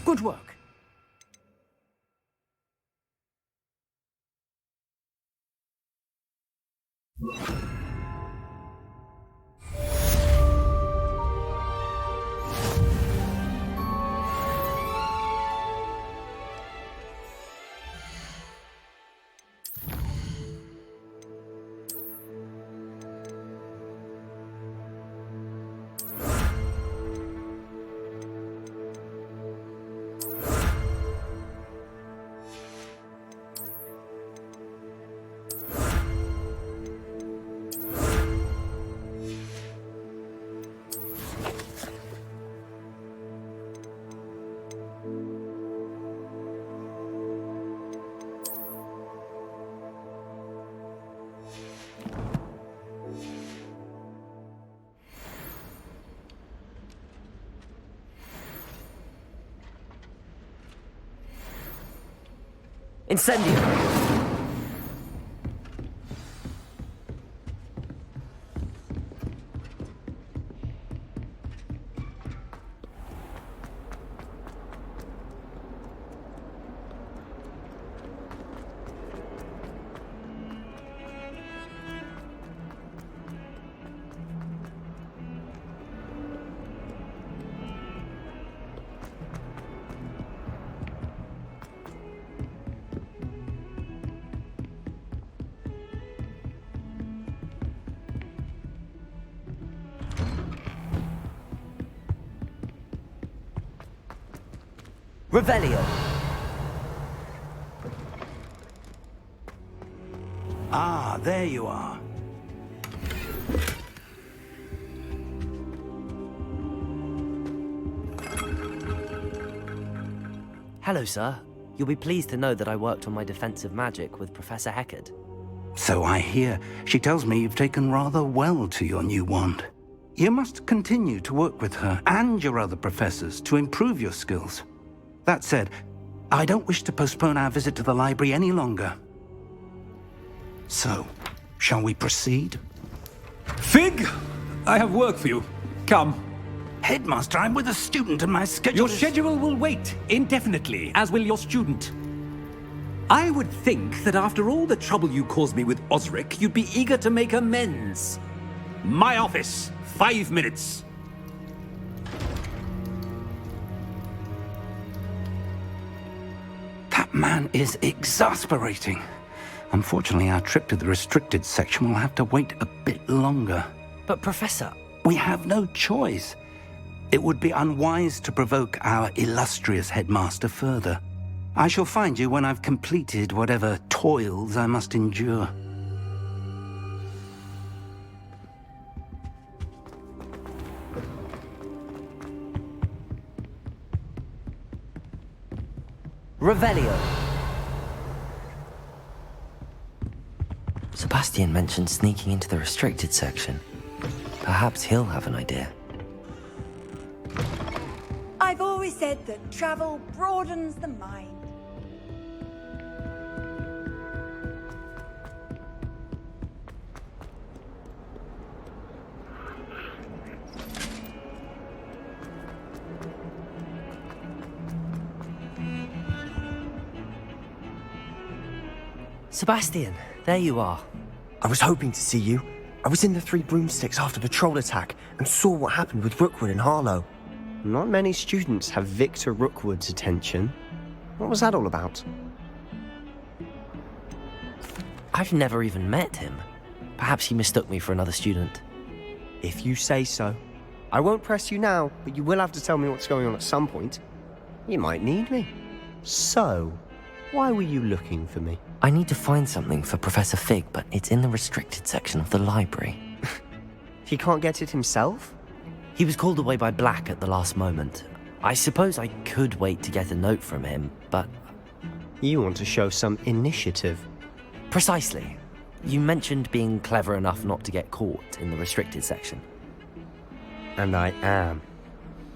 Good work. Incendio! Revelio! Ah, there you are. Hello, sir. You'll be pleased to know that I worked on my defensive magic with Professor Heckard. So I hear. She tells me you've taken rather well to your new wand. You must continue to work with her and your other professors to improve your skills. That said, I don't wish to postpone our visit to the library any longer. So, shall we proceed? Fig! I have work for you. Come. Headmaster, I'm with a student and my schedule Your schedule will wait indefinitely, as will your student. I would think that after all the trouble you caused me with Osric, you'd be eager to make amends. My office, 5 minutes. That man is exasperating. Unfortunately, our trip to the restricted section will have to wait a bit longer. But, Professor... We have no choice. It would be unwise to provoke our illustrious headmaster further. I shall find you when I've completed whatever toils I must endure. Revelio! Sebastian mentioned sneaking into the restricted section. Perhaps he'll have an idea. I've always said that travel broadens the mind. Sebastian, there you are. I was hoping to see you. I was in the Three Broomsticks after the troll attack and saw what happened with Rookwood and Harlow. Not many students have Victor Rookwood's attention. What was that all about? I've never even met him. Perhaps he mistook me for another student. If you say so. I won't press you now, but you will have to tell me what's going on at some point. You might need me. So, why were you looking for me? I need to find something for Professor Fig, but it's in the restricted section of the library. He can't get it himself? He was called away by Black at the last moment. I suppose I could wait to get a note from him, but... You want to show some initiative. Precisely. You mentioned being clever enough not to get caught in the restricted section. And I am.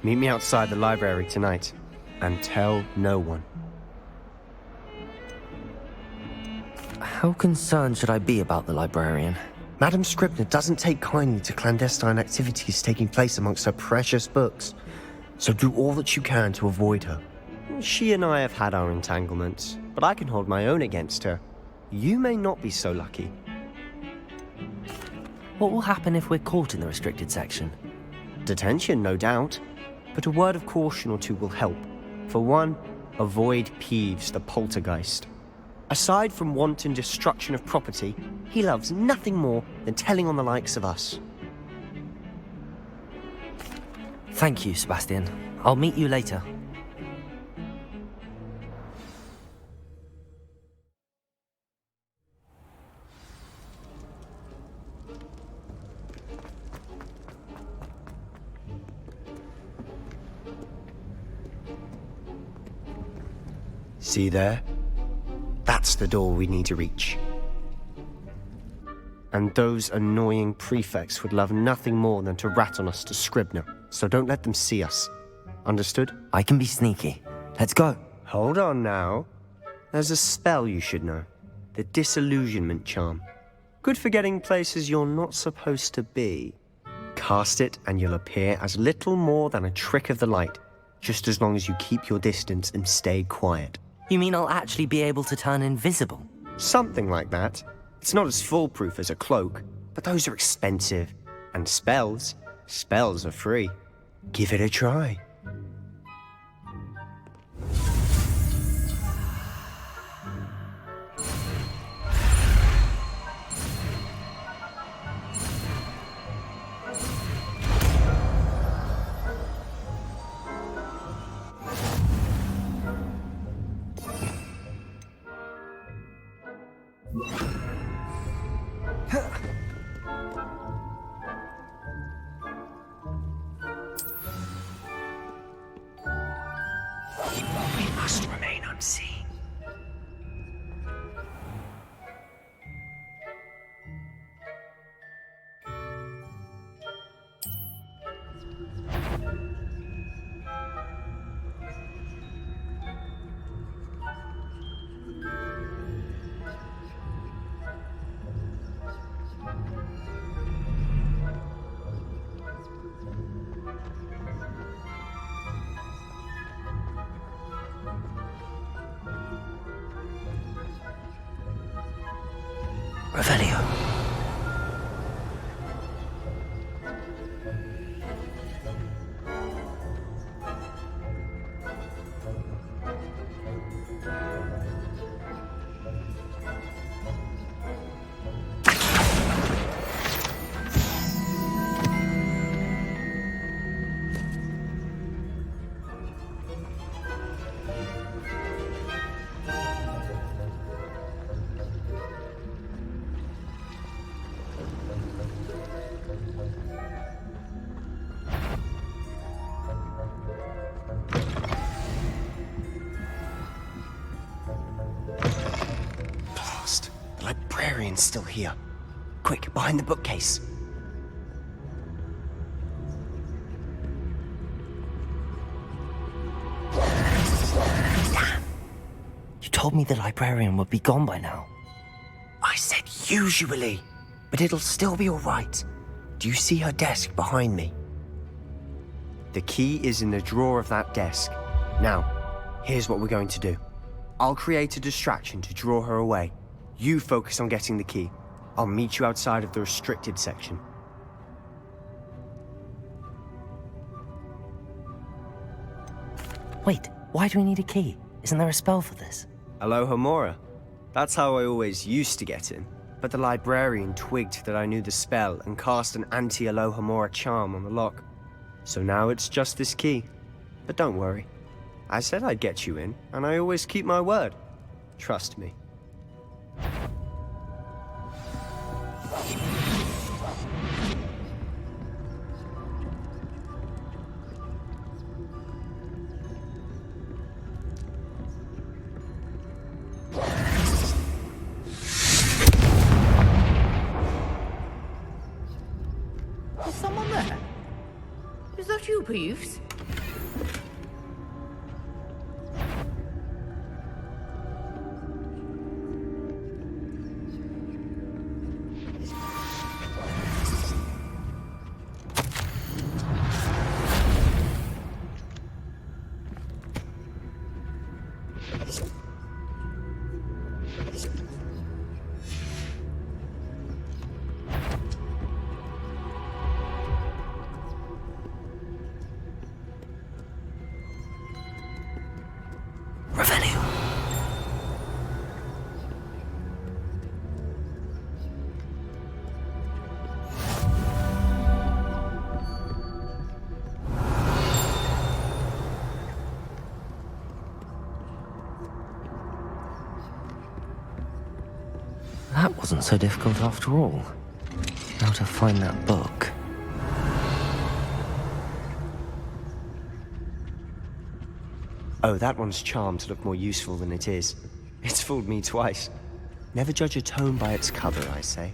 Meet me outside the library tonight, and tell no one. How concerned should I be about the librarian? Madam Scribner doesn't take kindly to clandestine activities taking place amongst her precious books, so do all that you can to avoid her. She and I have had our entanglements, but I can hold my own against her. You may not be so lucky. What will happen if we're caught in the restricted section? Detention, no doubt, but a word of caution or two will help. For one, avoid Peeves, the poltergeist. Aside from wanton destruction of property, he loves nothing more than telling on the likes of us. Thank you, Sebastian. I'll meet you later. See there? That's the door we need to reach. And those annoying prefects would love nothing more than to rat on us to Scribner, so don't let them see us. Understood? I can be sneaky. Let's go. Hold on now. There's a spell you should know. The Disillusionment Charm. Good for getting places you're not supposed to be. Cast it and you'll appear as little more than a trick of the light, just as long as you keep your distance and stay quiet. You mean I'll actually be able to turn invisible? Something like that. It's not as foolproof as a cloak, but those are expensive. And spells are free. Give it a try. We must remain unseen. Revelio. The librarian's still here. Quick, behind the bookcase. Damn. You told me the librarian would be gone by now. I said usually, but it'll still be all right. Do you see her desk behind me? The key is in the drawer of that desk. Now, here's what we're going to do. I'll create a distraction to draw her away. You focus on getting the key. I'll meet you outside of the restricted section. Wait, why do we need a key? Isn't there a spell for this? Alohomora. That's how I always used to get in. But the librarian twigged that I knew the spell and cast an anti-Alohomora charm on the lock. So now it's just this key. But don't worry. I said I'd get you in, and I always keep my word. Trust me. Is someone there? Is that you, Peeves? That wasn't so difficult after all. Now to find that book. Oh, that one's charmed to look more useful than it is. It's fooled me twice. Never judge a tome by its cover, I say.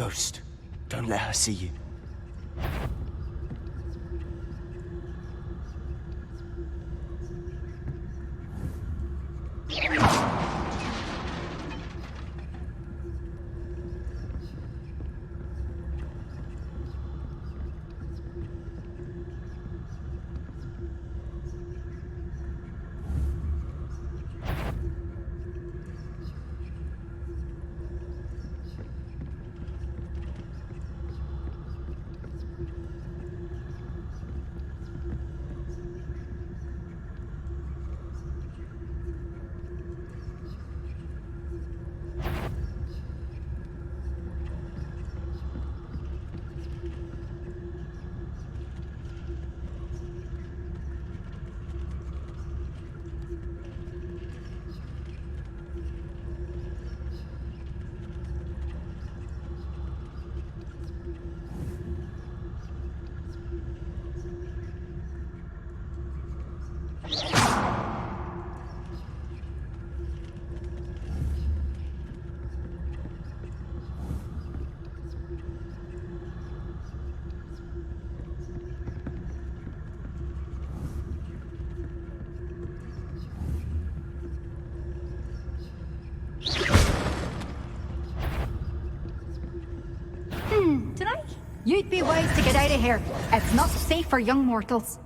Ghost, don't let her see you. Tonight? You'd be wise to get out of here. It's not safe for young mortals.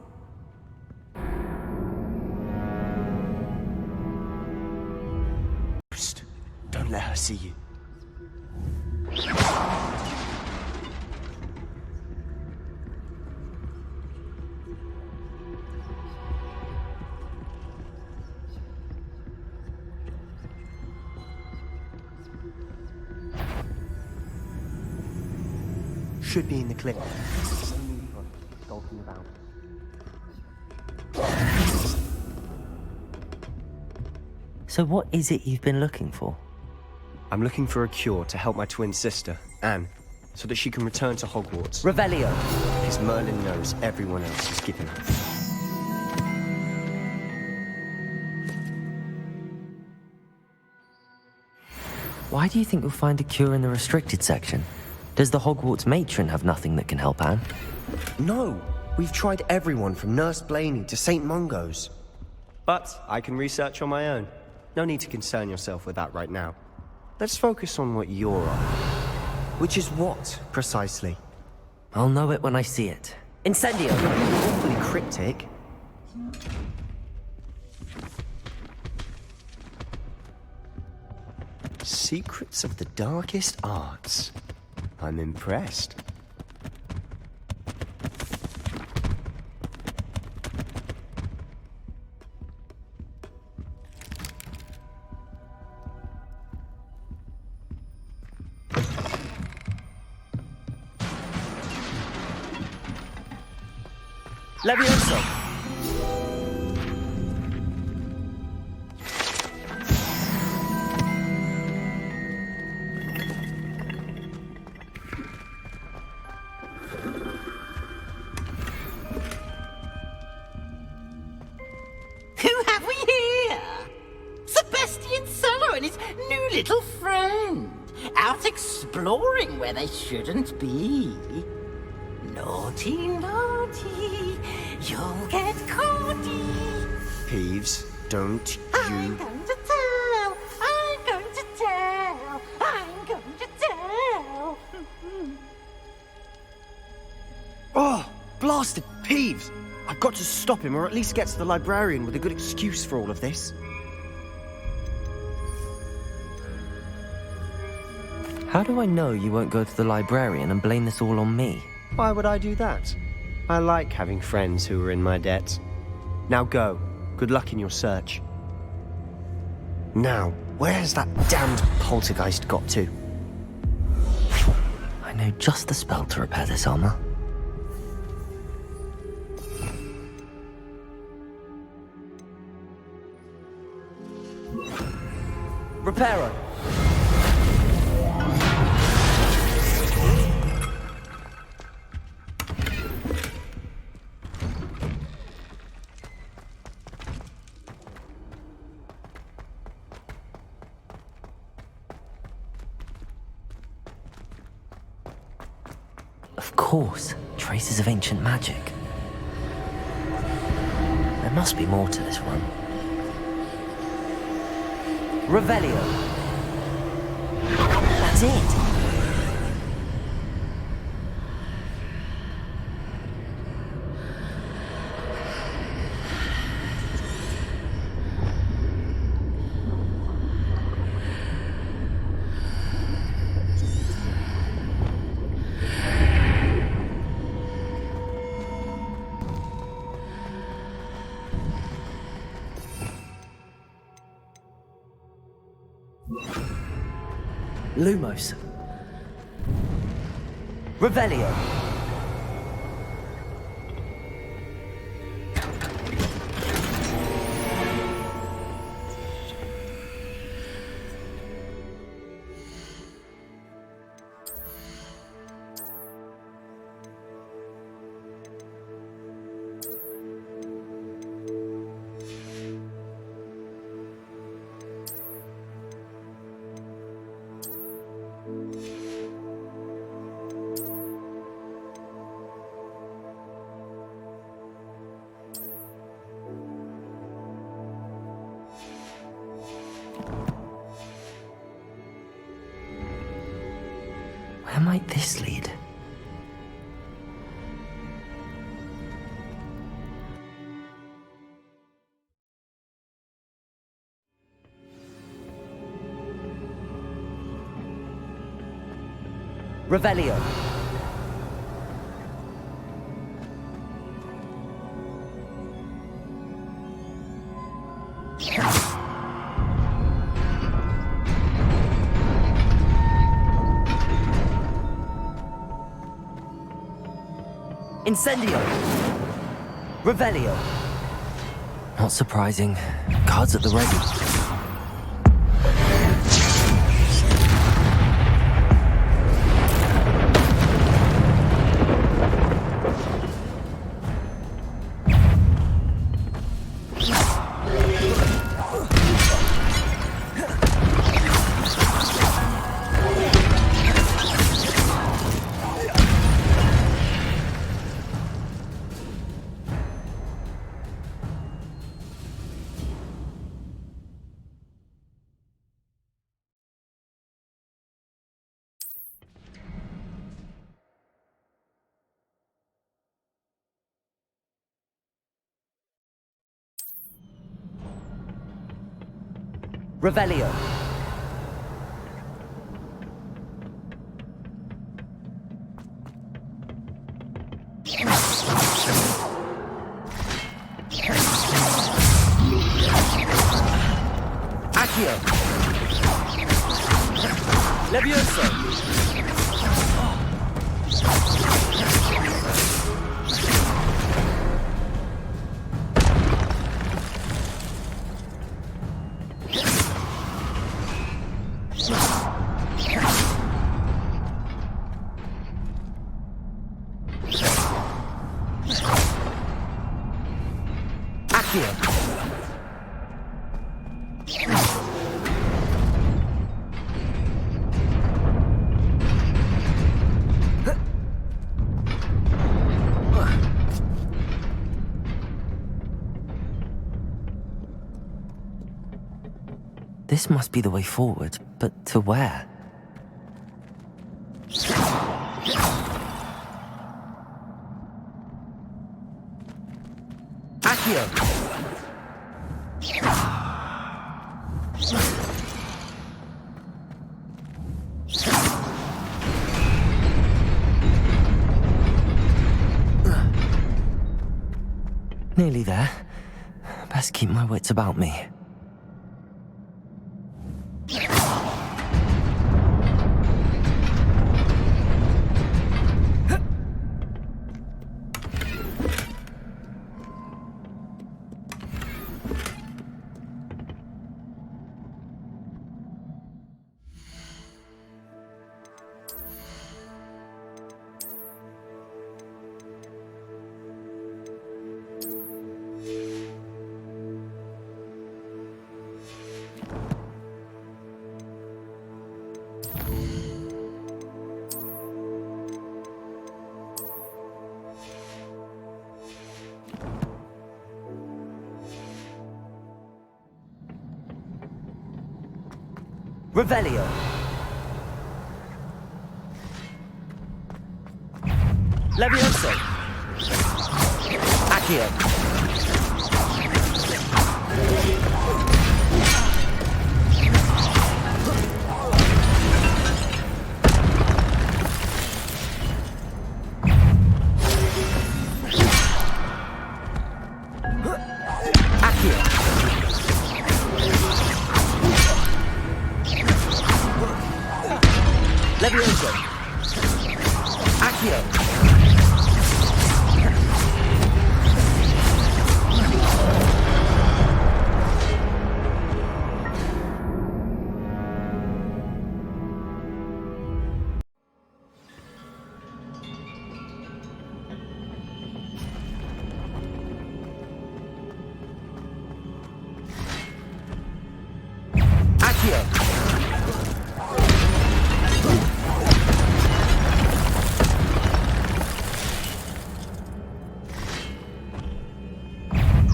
Ghost, don't let her see you. Should be in the clip. Skulking about. So what is it you've been looking for? I'm looking for a cure to help my twin sister, Anne, so that she can return to Hogwarts. Revelio! Because Merlin knows everyone else is giving her. Why do you think you'll find a cure in the restricted section? Does the Hogwarts matron have nothing that can help Anne? No! We've tried everyone from Nurse Blaney to St. Mungo's. But I can research on my own. No need to concern yourself with that right now. Let's focus on what you're on. Which is what, precisely? I'll know it when I see it. Incendio! Awfully cryptic. Secrets of the darkest arts. I'm impressed. Levioso! Who have we here? Sebastian Solo and his new little friend. Out exploring where they shouldn't be. Naughty, naughty, you'll get caughty. Peeves, don't I'm you... going to tell, I'm going to tell, I'm going to tell. Oh, blasted Peeves! I've got to stop him, or at least get to the librarian with a good excuse for all of this. How do I know you won't go to the librarian and blame this all on me? Why would I do that? I like having friends who are in my debt. Now go. Good luck in your search. Now, where's that damned poltergeist got to? I know just the spell to repair this armor. Reparo! course, traces of ancient magic. There must be more to this run. Revelio. That's it. Lumos. Revelio. Where might this lead? Revelio. Incendio. Revelio. Not surprising. Guards at the ready. Revelio. Accio. Levioso. This must be the way forward, but to where? Accio! Nearly there. Best keep my wits about me. Revelio. Levioso. Accio. Levioso. Accio.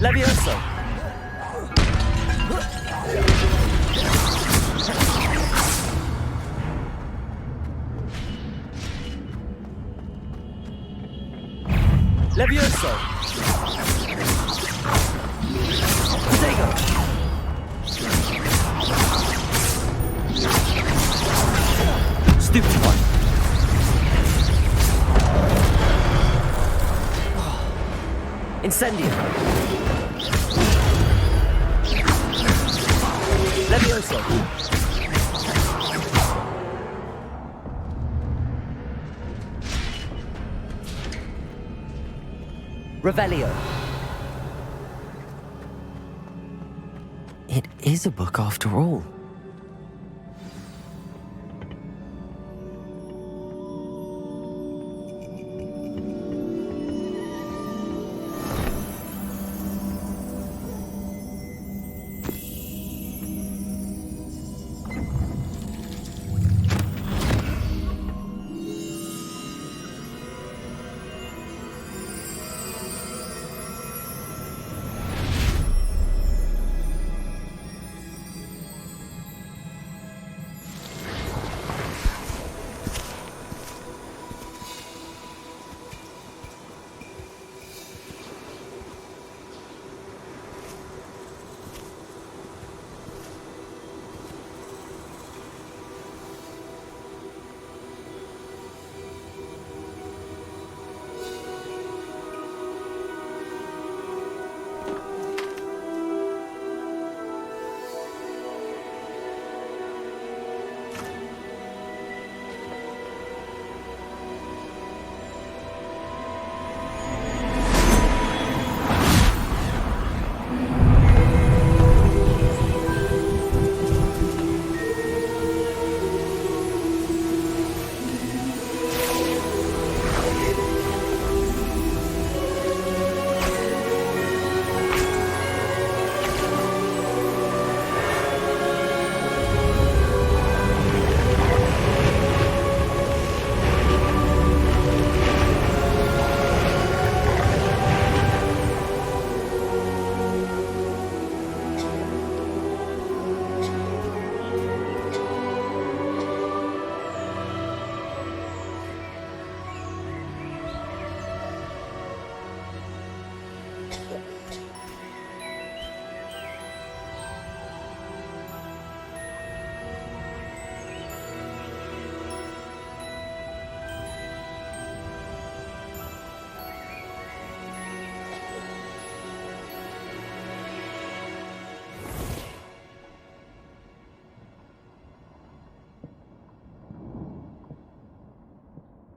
Levioso. Levioso. Protego. Stupid one. Incendio. Levioso. Revelio. It is a book after all.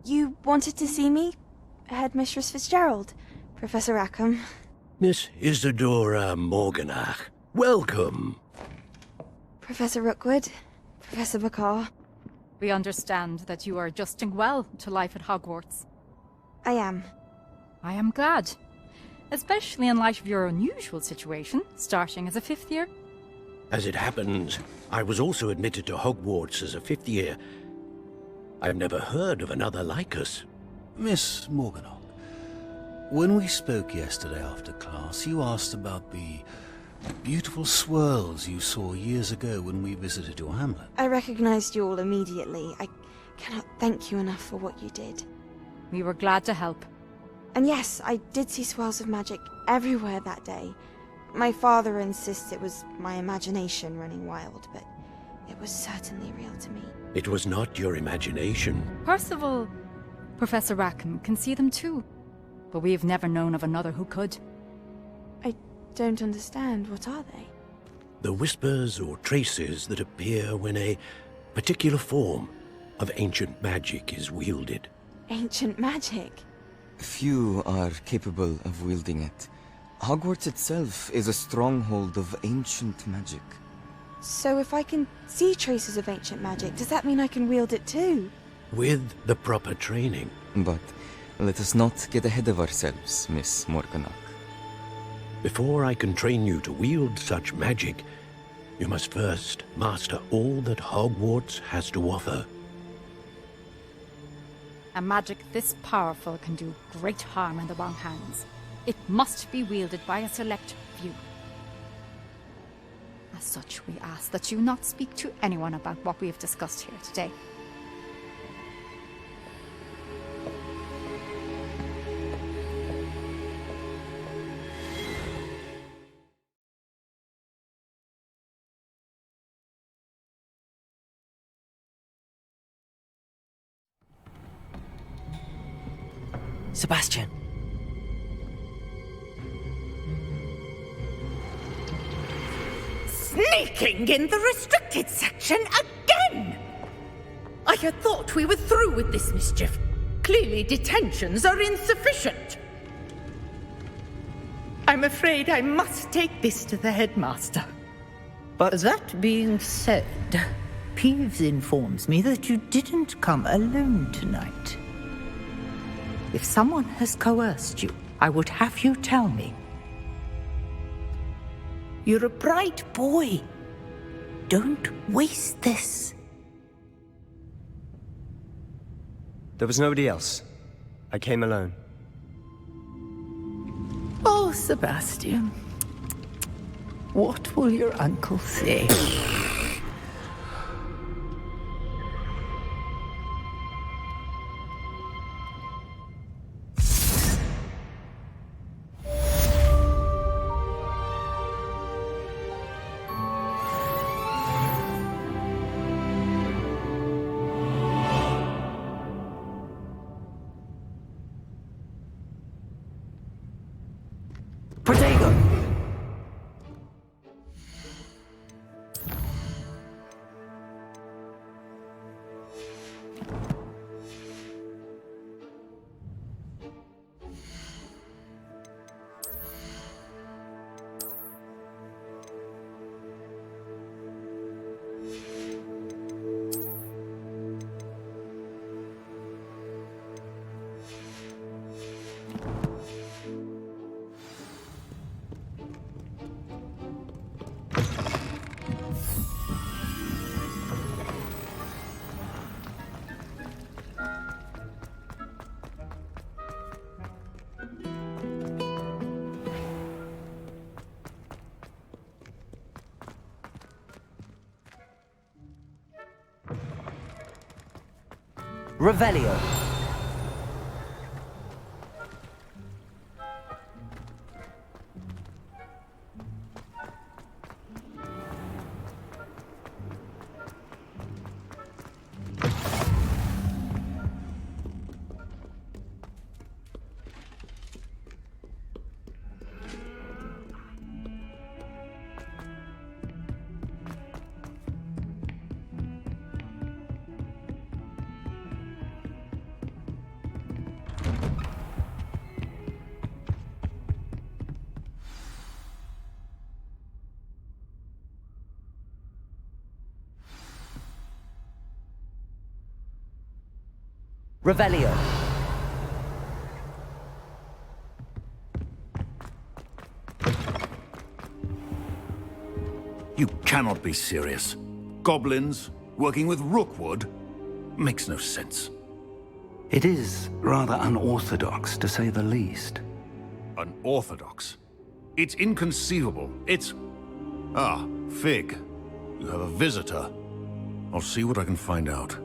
You wanted to see me? Headmistress Fitzgerald, Professor Rackham. Miss Isadora Morganach, welcome. Professor Rookwood, Professor Bakar. We understand that you are adjusting well to life at Hogwarts. I am. I am glad. Especially in light of your unusual situation, starting as a 5th year. As it happens, I was also admitted to Hogwarts as a 5th year. I've never heard of another like us. Miss Morganach, when we spoke yesterday after class, you asked about the Beautiful swirls you saw years ago when we visited your hamlet. I recognized you all immediately. I cannot thank you enough for what you did. We were glad to help. And yes, I did see swirls of magic everywhere that day. My father insists it was my imagination running wild, but it was certainly real to me. It was not your imagination. Percival, Professor Rackham can see them too. But we've never known of another who could. I don't understand. What are they? The whispers or traces that appear when a particular form of ancient magic is wielded. Ancient magic? Few are capable of wielding it. Hogwarts itself is a stronghold of ancient magic. So if I can see traces of ancient magic, does that mean I can wield it too? With the proper training. But let us not get ahead of ourselves, Miss Morganach. Before I can train you to wield such magic, you must first master all that Hogwarts has to offer. A magic this powerful can do great harm in the wrong hands. It must be wielded by a select few. As such, we ask that you not speak to anyone about what we have discussed here today. Sebastian! Sneaking in the restricted section again! I had thought we were through with this mischief. Clearly detentions are insufficient. I'm afraid I must take this to the headmaster. But that being said, Peeves informs me that you didn't come alone tonight. If someone has coerced you, I would have you tell me. You're a bright boy. Don't waste this. There was nobody else. I came alone. Oh, Sebastian. What will your uncle say? Revelio. Revelio. You cannot be serious. Goblins working with Rookwood makes no sense. It is rather unorthodox, to say the least. Unorthodox? It's inconceivable. It's... Ah, Fig. You have a visitor. I'll see what I can find out.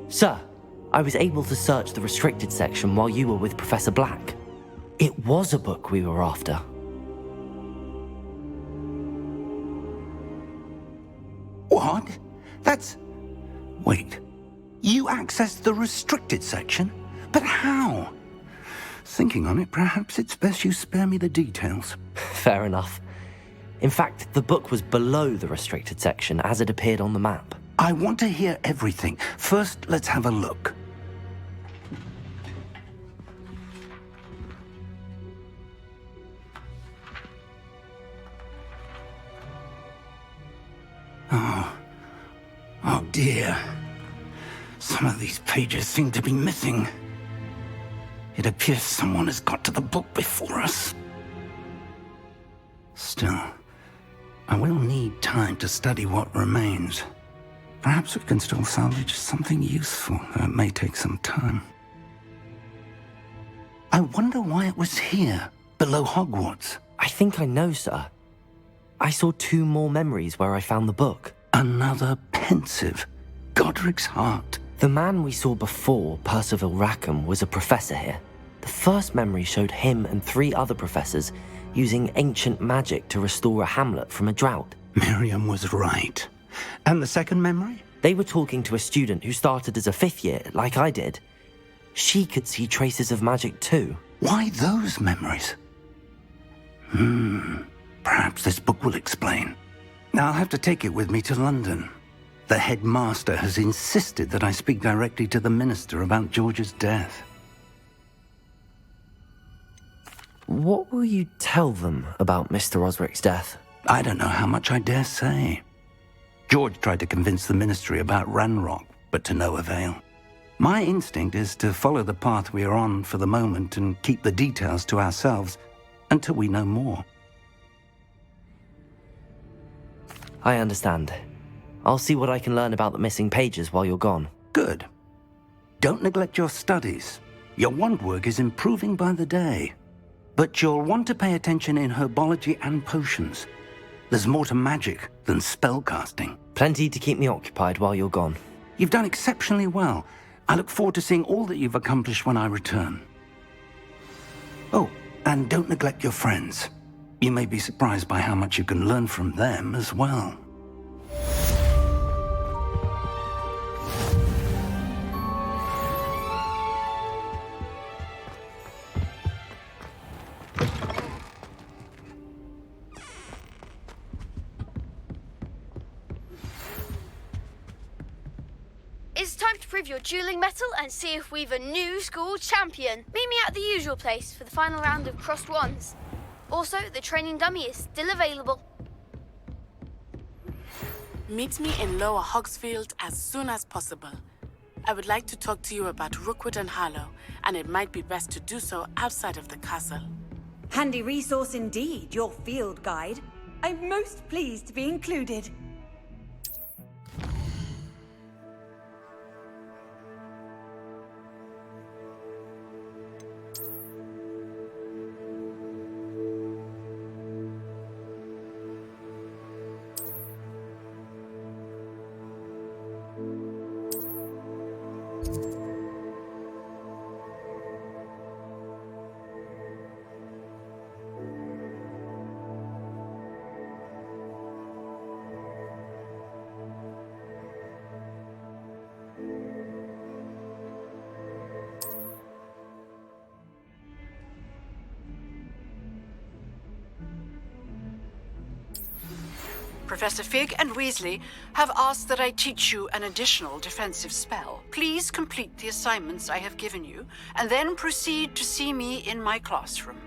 Sir, I was able to search the restricted section while you were with Professor Black. It was a book we were after. What? That's... Wait. You accessed the restricted section? But how? Thinking on it, perhaps it's best you spare me the details. Fair enough. In fact, the book was below the restricted section as it appeared on the map. I want to hear everything. First, let's have a look. Oh dear. Some of these pages seem to be missing. It appears someone has got to the book before us. Still, I will need time to study what remains. Perhaps we can still salvage something useful, though it may take some time. I wonder why it was here, below Hogwarts. I think I know, sir. I saw 2 more memories where I found the book. Another pensive. Godric's heart. The man we saw before, Percival Rackham, was a professor here. The first memory showed him and 3 other professors using ancient magic to restore a hamlet from a drought. Miriam was right. And the second memory? They were talking to a student who started as a 5th year, like I did. She could see traces of magic too. Why those memories? Perhaps this book will explain. Now I'll have to take it with me to London. The headmaster has insisted that I speak directly to the minister about George's death. What will you tell them about Mr. Osric's death? I don't know how much I dare say. George tried to convince the ministry about Ranrock, but to no avail. My instinct is to follow the path we are on for the moment and keep the details to ourselves until we know more. I understand. I'll see what I can learn about the missing pages while you're gone. Good. Don't neglect your studies. Your wand work is improving by the day. But you'll want to pay attention in herbology and potions. There's more to magic than spellcasting. Plenty to keep me occupied while you're gone. You've done exceptionally well. I look forward to seeing all that you've accomplished when I return. Oh, and don't neglect your friends. You may be surprised by how much you can learn from them as well. It's time to prove your dueling mettle and see if we've a new school champion. Meet me at the usual place for the final round of crossed wands. Also, the training dummy is still available. Meet me in Lower Hogsfield as soon as possible. I would like to talk to you about Rookwood and Harlow, and it might be best to do so outside of the castle. Handy resource indeed, your field guide. I'm most pleased to be included. Professor Fig and Weasley have asked that I teach you an additional defensive spell. Please complete the assignments I have given you, and then proceed to see me in my classroom.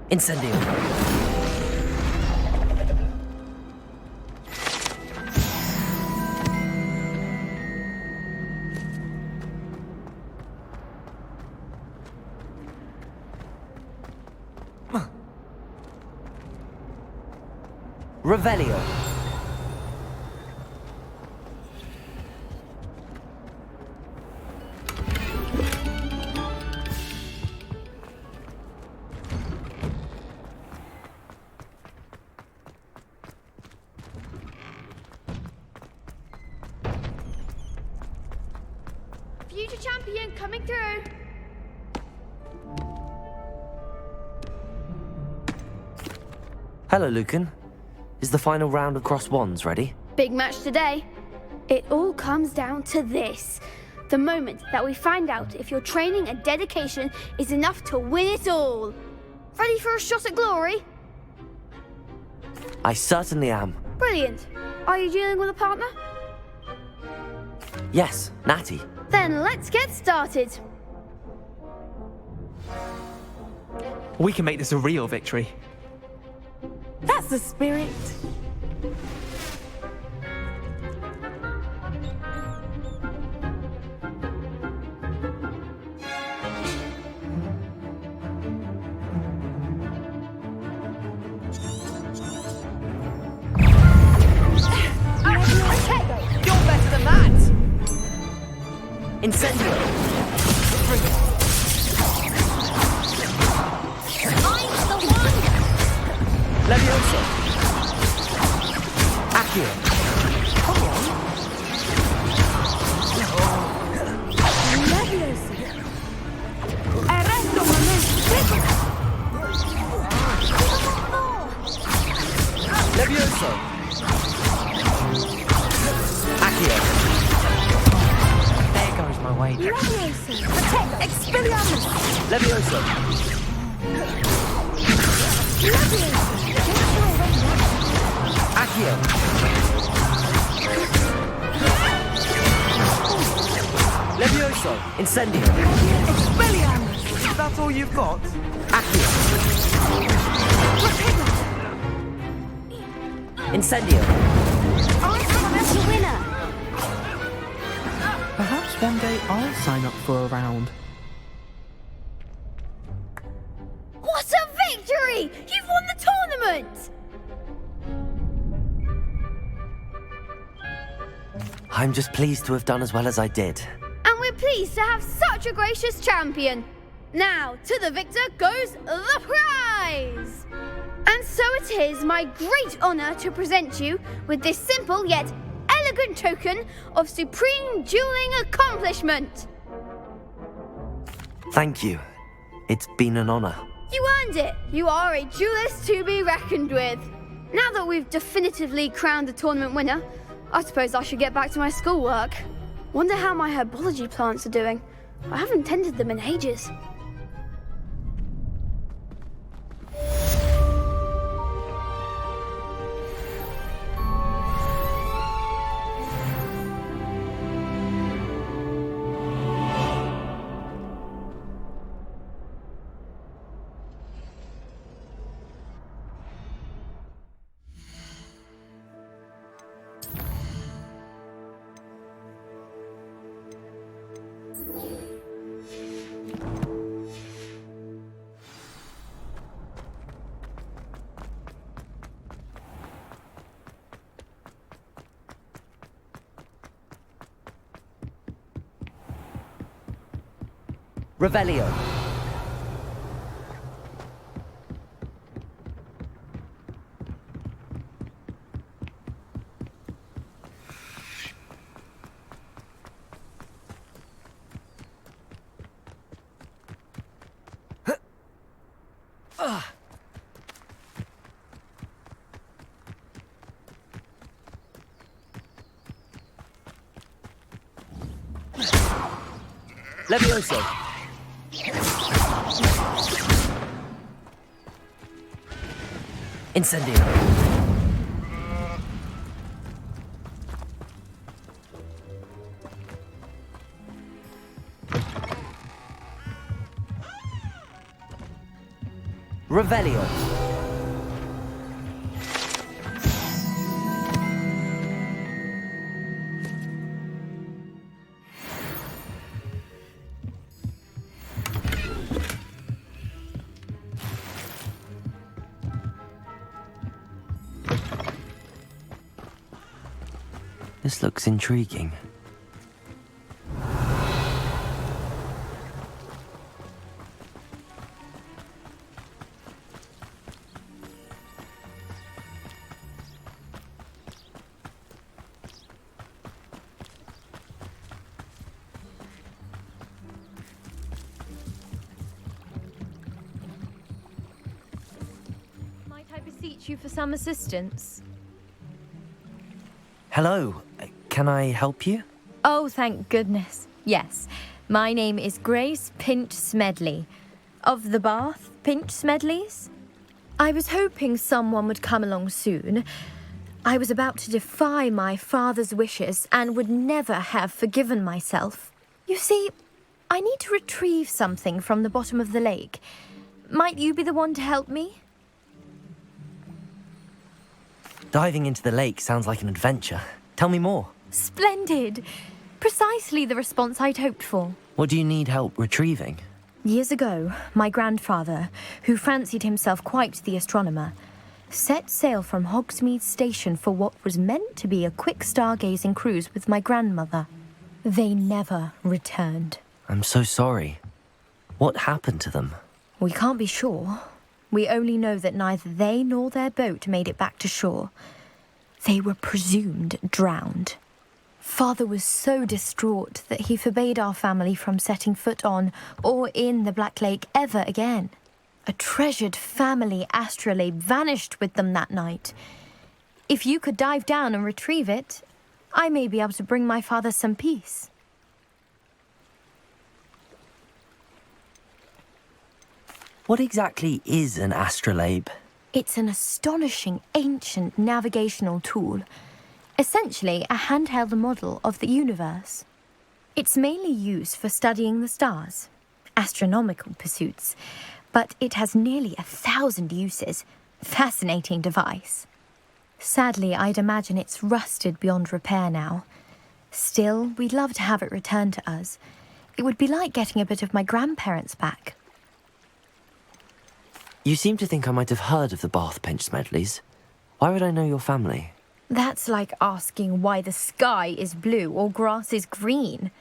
Incendio. Revelio. Future champion coming through. Hello, Lucan. Is the final round of Crossed Wands ready? Big match today. It all comes down to this. The moment that we find out if your training and dedication is enough to win it all. Ready for a shot at glory? I certainly am. Brilliant. Are you dealing with a partner? Yes, Natty. Then let's get started. We can make this a real victory. That's the spirit. You're better than that! Incendio! I'm the one! Leviosa! Accio! Come on! Leviosa! Arresto Leviosa! Accio! There goes my wager. Leviosa! Protect! Expelliarmus! Leviosa! Accio! Levioso! Incendio! Expelliarmus! That's all you've got? Accio! Incendio! I'm the winner! Perhaps one day I'll sign up for a round. What a victory! You've won the tournament! I'm just pleased to have done as well as I did. And we're pleased to have such a gracious champion. Now, to the victor goes the prize! And so it is my great honor to present you with this simple yet elegant token of supreme dueling accomplishment. Thank you. It's been an honor. You earned it. You are a duelist to be reckoned with. Now that we've definitively crowned the tournament winner, I suppose I should get back to my schoolwork. Wonder how my herbology plants are doing. I haven't tended them in ages. Revelio. Levioso! Incendio! Revelio! This looks intriguing. Might I beseech you for some assistance? Hello, can I help you? Oh, thank goodness. Yes. My name is Grace Pinch Smedley. Of the Bath Pinch Smedleys? I was hoping someone would come along soon. I was about to defy my father's wishes and would never have forgiven myself. You see, I need to retrieve something from the bottom of the lake. Might you be the one to help me? Diving into the lake sounds like an adventure. Tell me more. Splendid! Precisely the response I'd hoped for. What do you need help retrieving? Years ago, my grandfather, who fancied himself quite the astronomer, set sail from Hogsmeade Station for what was meant to be a quick stargazing cruise with my grandmother. They never returned. I'm so sorry. What happened to them? We can't be sure. We only know that neither they nor their boat made it back to shore. They were presumed drowned. Father was so distraught that he forbade our family from setting foot on or in the Black Lake ever again. A treasured family astrolabe vanished with them that night. If you could dive down and retrieve it, I may be able to bring my father some peace. What exactly is an astrolabe? It's an astonishing ancient navigational tool. Essentially, a handheld model of the universe. It's mainly used for studying the stars, astronomical pursuits, but it has nearly 1,000 uses. Fascinating device. Sadly, I'd imagine it's rusted beyond repair now. Still, we'd love to have it returned to us. It would be like getting a bit of my grandparents back. You seem to think I might have heard of the Bath Pinch Smedleys. Why would I know your family? That's like asking why the sky is blue or grass is green.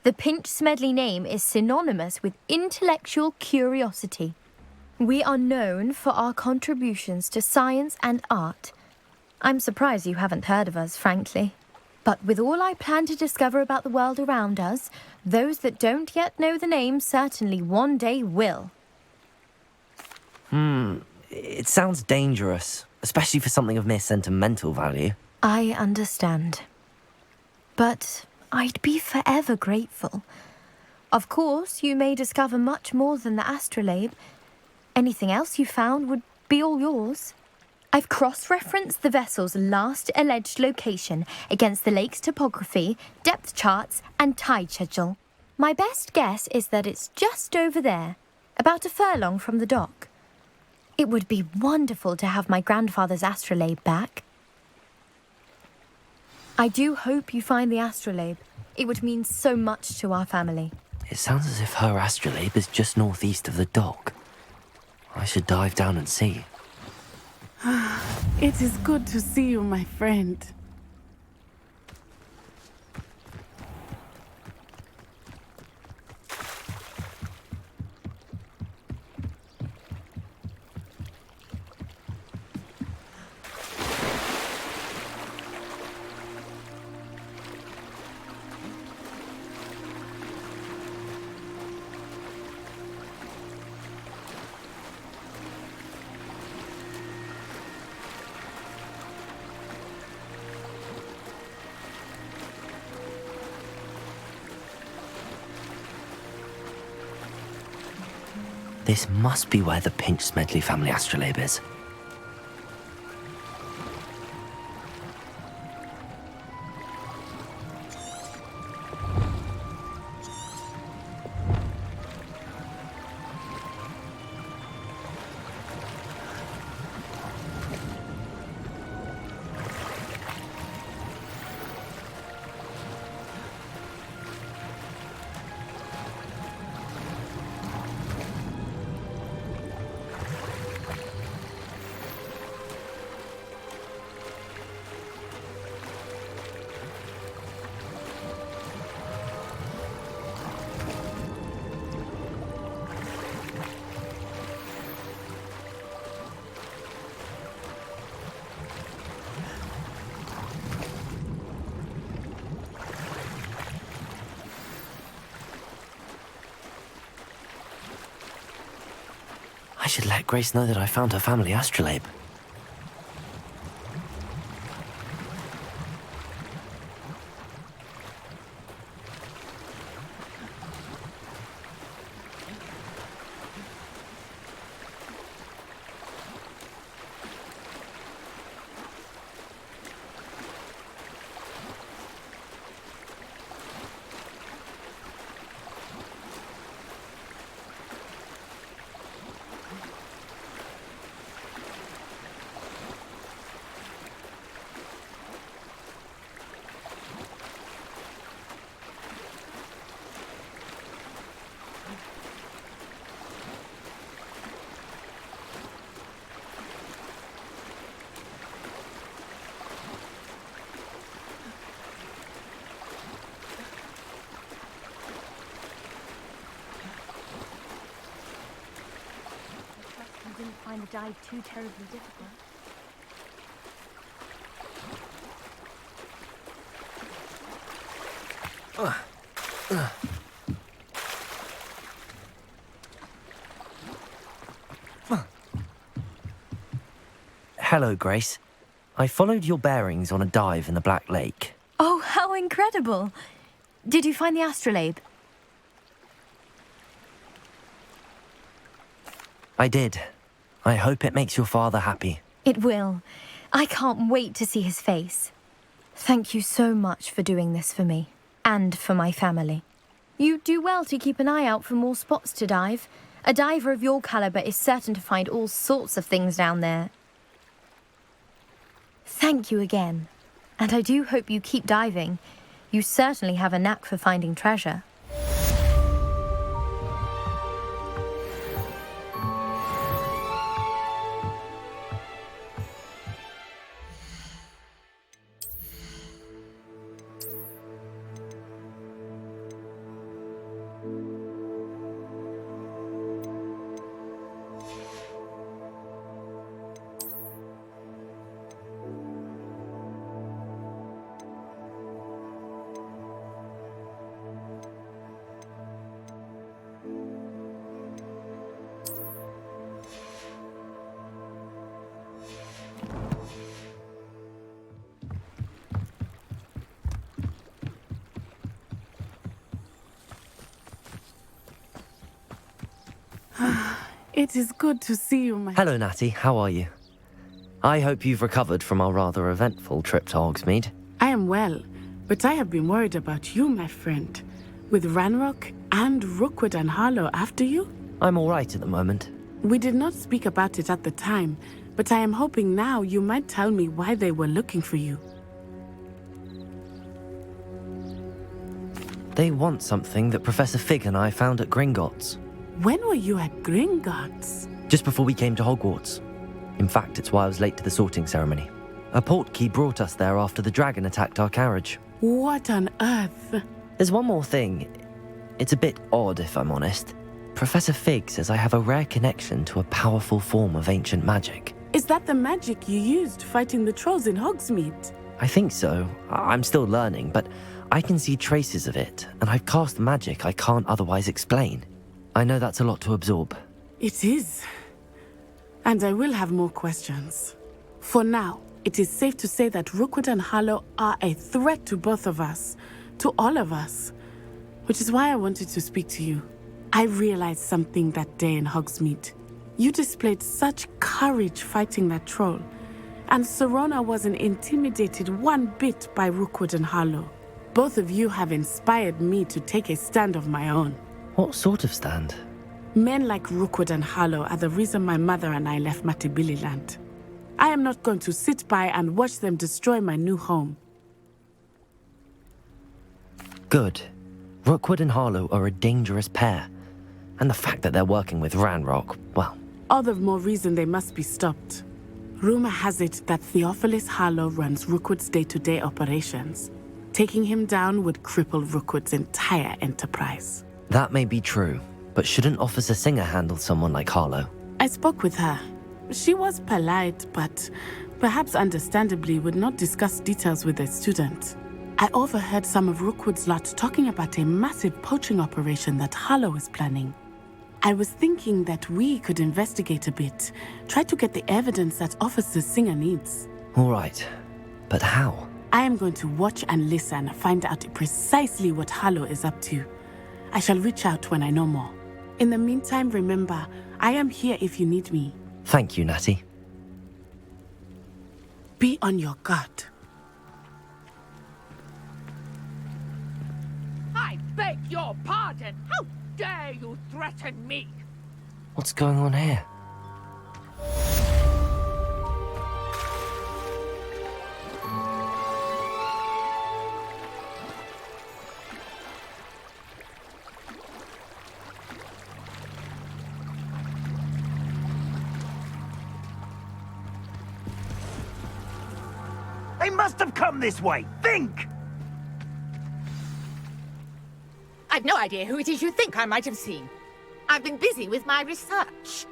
The Pinch Smedley name is synonymous with intellectual curiosity. We are known for our contributions to science and art. I'm surprised you haven't heard of us, frankly. But with all I plan to discover about the world around us, those that don't yet know the name certainly one day will. It sounds dangerous, especially for something of mere sentimental value. I understand. But I'd be forever grateful. Of course, you may discover much more than the astrolabe. Anything else you found would be all yours. I've cross-referenced the vessel's last alleged location against the lake's topography, depth charts, and tide schedule. My best guess is that it's just over there, about a furlong from the dock. It would be wonderful to have my grandfather's astrolabe back. I do hope you find the astrolabe. It would mean so much to our family. It sounds as if her astrolabe is just northeast of the dock. I should dive down and see. It is good to see you, my friend. This must be where the Pinch-Smedley family astrolabe is. I should let Grace know that I found her family astrolabe. Didn't find the dive too terribly difficult. Hello, Grace. I followed your bearings on a dive in the Black Lake. Oh, how incredible! Did you find the astrolabe? I did. I hope it makes your father happy. It will. I can't wait to see his face. Thank you so much for doing this for me, and for my family. You do well to keep an eye out for more spots to dive. A diver of your caliber is certain to find all sorts of things down there. Thank you again. And I do hope you keep diving. You certainly have a knack for finding treasure. It is good to see you, my... Hello, Natty. How are you? I hope you've recovered from our rather eventful trip to Hogsmeade. I am well, but I have been worried about you, my friend. With Ranrock and Rookwood and Harlow after you? I'm all right at the moment. We did not speak about it at the time, but I am hoping now you might tell me why they were looking for you. They want something that Professor Fig and I found at Gringotts. When were you at Gringotts? Just before we came to Hogwarts. In fact, it's why I was late to the sorting ceremony. A portkey brought us there after the dragon attacked our carriage. What on earth? There's one more thing. It's a bit odd, if I'm honest. Professor Fig says I have a rare connection to a powerful form of ancient magic. Is that the magic you used fighting the trolls in Hogsmeade? I think so. I'm still learning, but I can see traces of it, and I've cast magic I can't otherwise explain. I know that's a lot to absorb. It is. And I will have more questions. For now, it is safe to say that Rookwood and Harlow are a threat to both of us, to all of us. Which is why I wanted to speak to you. I realized something that day in Hogsmeade. You displayed such courage fighting that troll, and Serona wasn't intimidated one bit by Rookwood and Harlow. Both of you have inspired me to take a stand of my own. What sort of stand? Men like Rookwood and Harlow are the reason my mother and I left Matabeleland. I am not going to sit by and watch them destroy my new home. Good. Rookwood and Harlow are a dangerous pair. And the fact that they're working with Ranrock, well... All the more reason they must be stopped. Rumor has it that Theophilus Harlow runs Rookwood's day-to-day operations. Taking him down would cripple Rookwood's entire enterprise. That may be true, but shouldn't Officer Singer handle someone like Harlow? I spoke with her. She was polite, but perhaps understandably would not discuss details with a student. I overheard some of Rookwood's lot talking about a massive poaching operation that Harlow is planning. I was thinking that we could investigate a bit, try to get the evidence that Officer Singer needs. All right, but how? I am going to watch and listen, find out precisely what Harlow is up to. I shall reach out when I know more. In the meantime, remember, I am here if you need me. Thank you, Natty. Be on your guard. I beg your pardon. How dare you threaten me? What's going on here? They must have come this way. Think! I've no idea who it is you think I might have seen. I've been busy with my research.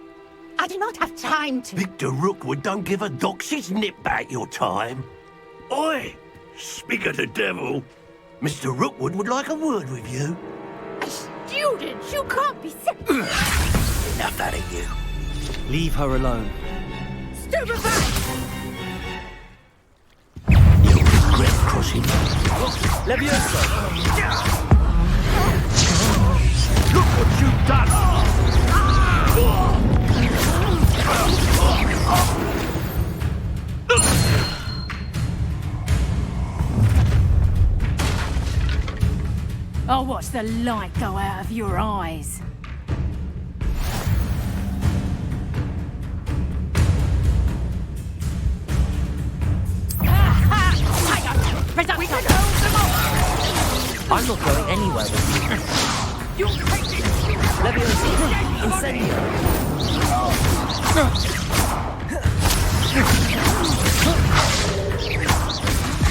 I do not have time to... Victor Rookwood don't give a doxy's nip back your time. Oi! Speak of the devil. Mr. Rookwood would like a word with you. A student? You can't be sick. Enough out of you. Leave her alone. Stupefy! Crossing. Levioso! Look what you've done! I'll watch the light go out of your eyes. I'm not going anywhere with you. Levioso! Incendio!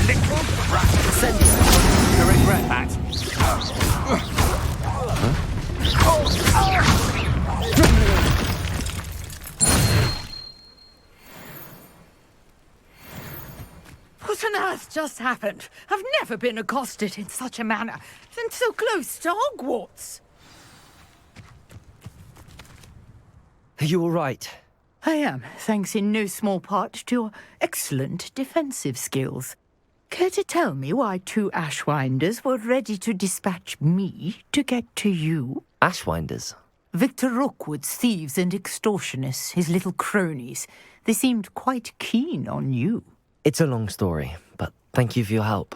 Little brat! Incendio! You regret that. What on earth just happened? I've never been accosted in such a manner, and so close to Hogwarts. Are you all right? I am, thanks in no small part to your excellent defensive skills. Care to tell me why two Ashwinders were ready to dispatch me to get to you? Ashwinders? Victor Rookwood's thieves and extortionists, his little cronies. They seemed quite keen on you. It's a long story, but thank you for your help.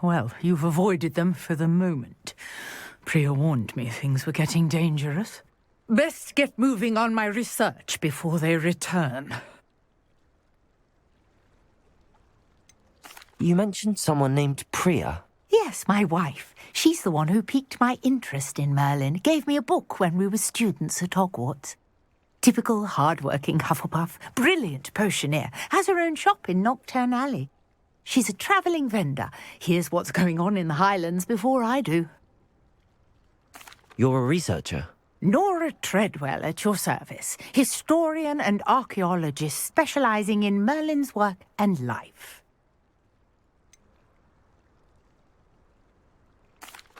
Well, you've avoided them for the moment. Priya warned me things were getting dangerous. Best get moving on my research before they return. You mentioned someone named Priya. Yes, my wife. She's the one who piqued my interest in Merlin. Gave me a book when we were students at Hogwarts. Typical hard-working Hufflepuff, brilliant potioneer, has her own shop in Knockturn Alley. She's a travelling vendor. Hears what's going on in the Highlands before I do. You're a researcher? Nora Treadwell at your service, historian and archaeologist specialising in Merlin's work and life.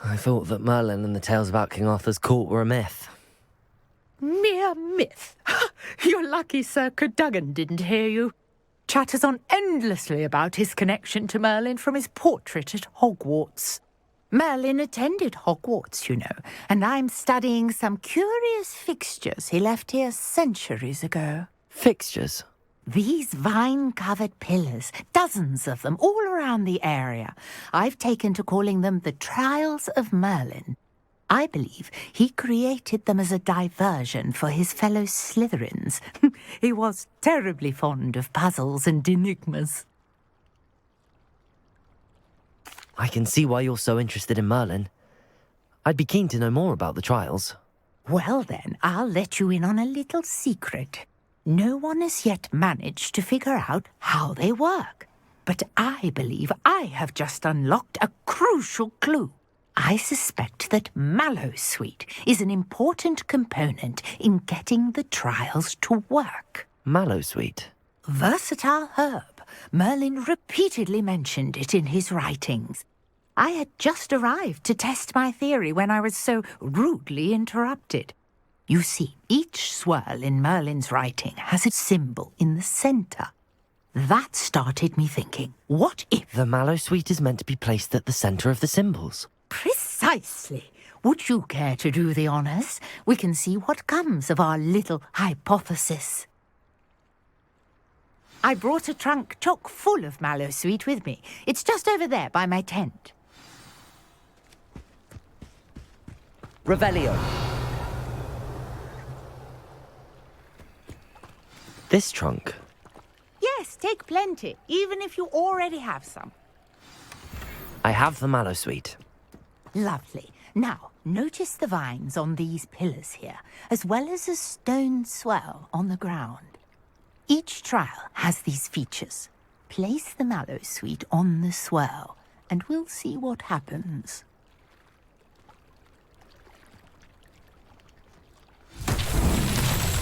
I thought that Merlin and the tales about King Arthur's court were a myth. Mere myth. You're lucky Sir Cadogan didn't hear you. Chatters on endlessly about his connection to Merlin from his portrait at Hogwarts. Merlin attended Hogwarts, you know, and I'm studying some curious fixtures he left here centuries ago. Fixtures? These vine-covered pillars, dozens of them, all around the area. I've taken to calling them the Trials of Merlin. I believe he created them as a diversion for his fellow Slytherins. He was terribly fond of puzzles and enigmas. I can see why you're so interested in Merlin. I'd be keen to know more about the trials. Well then, I'll let you in on a little secret. No one has yet managed to figure out how they work. But I believe I have just unlocked a crucial clue. I suspect that Mallowsweet is an important component in getting the trials to work. Mallowsweet? Versatile herb. Merlin repeatedly mentioned it in his writings. I had just arrived to test my theory when I was so rudely interrupted. You see, each swirl in Merlin's writing has a symbol in the centre. That started me thinking, what if... The Mallowsweet is meant to be placed at the centre of the symbols. Precisely. Would you care to do the honours? We can see what comes of our little hypothesis. I brought a trunk chock full of Mallowsweet with me. It's just over there by my tent. Revelio. This trunk? Yes, take plenty, even if you already have some. I have the Mallowsweet. Lovely. Now, notice the vines on these pillars here, as well as a stone swell on the ground. Each trial has these features. Place the Mallowsweet on the swirl, and we'll see what happens.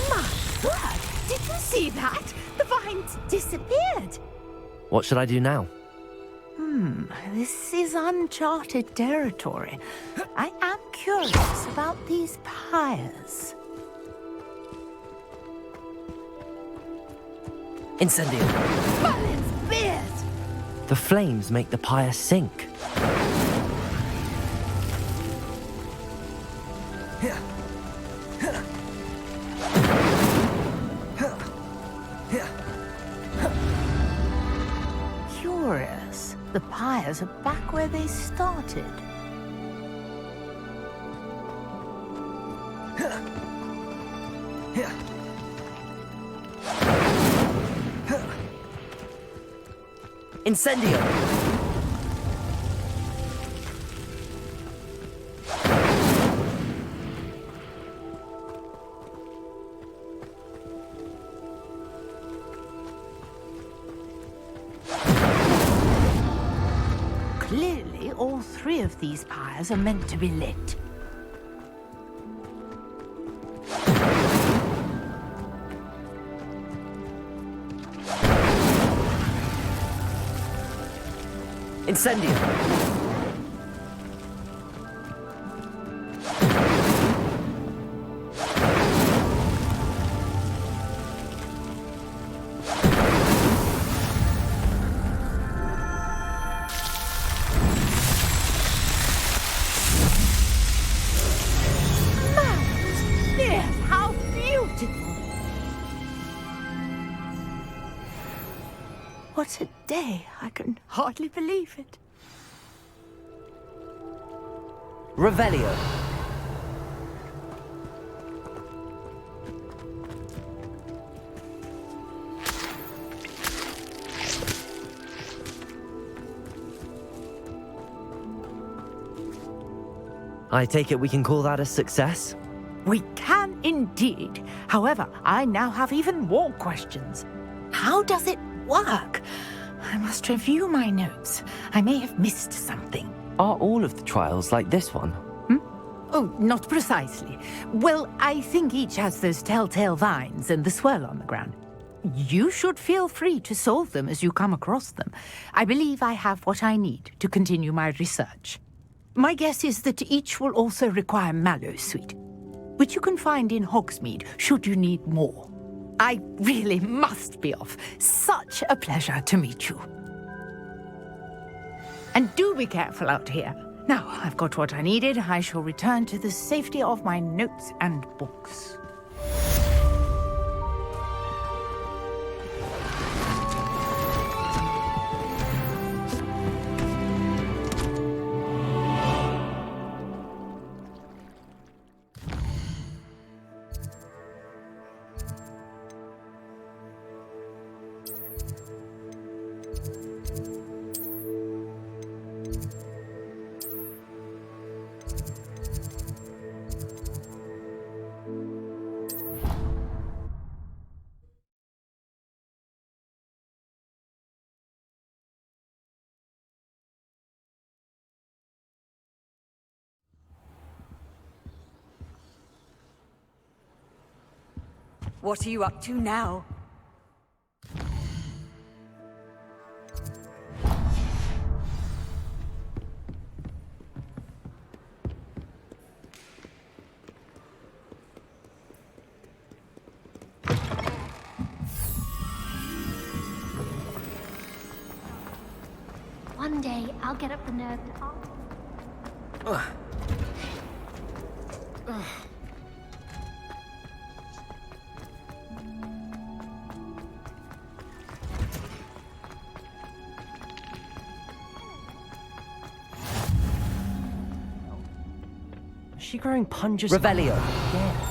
My word! Did you see that? The vines disappeared. What should I do now? This is uncharted territory. I am curious about these pyres. Incendio. Merlin's beard! The flames make the pyre sink. Curious. The pyres are back where they started. Incendio! Clearly, all three of these pyres are meant to be lit. Incendio! Yes, how beautiful! What a day! I can hardly believe it. Revelio. I take it we can call that a success? We can indeed. However, I now have even more questions. How does it work? I must review my notes. I may have missed something. Are all of the trials like this one? Oh, not precisely. Well, I think each has those telltale vines and the swirl on the ground. You should feel free to solve them as you come across them. I believe I have what I need to continue my research. My guess is that each will also require Mallowsweet, which you can find in Hogsmeade should you need more. I really must be off. Such a pleasure to meet you. And do be careful out here. Now I've got what I needed. I shall return to the safety of my notes and books. What are you up to now? One day, I'll get up the nerve to ask. Is she growing punges? Revelio. Yeah.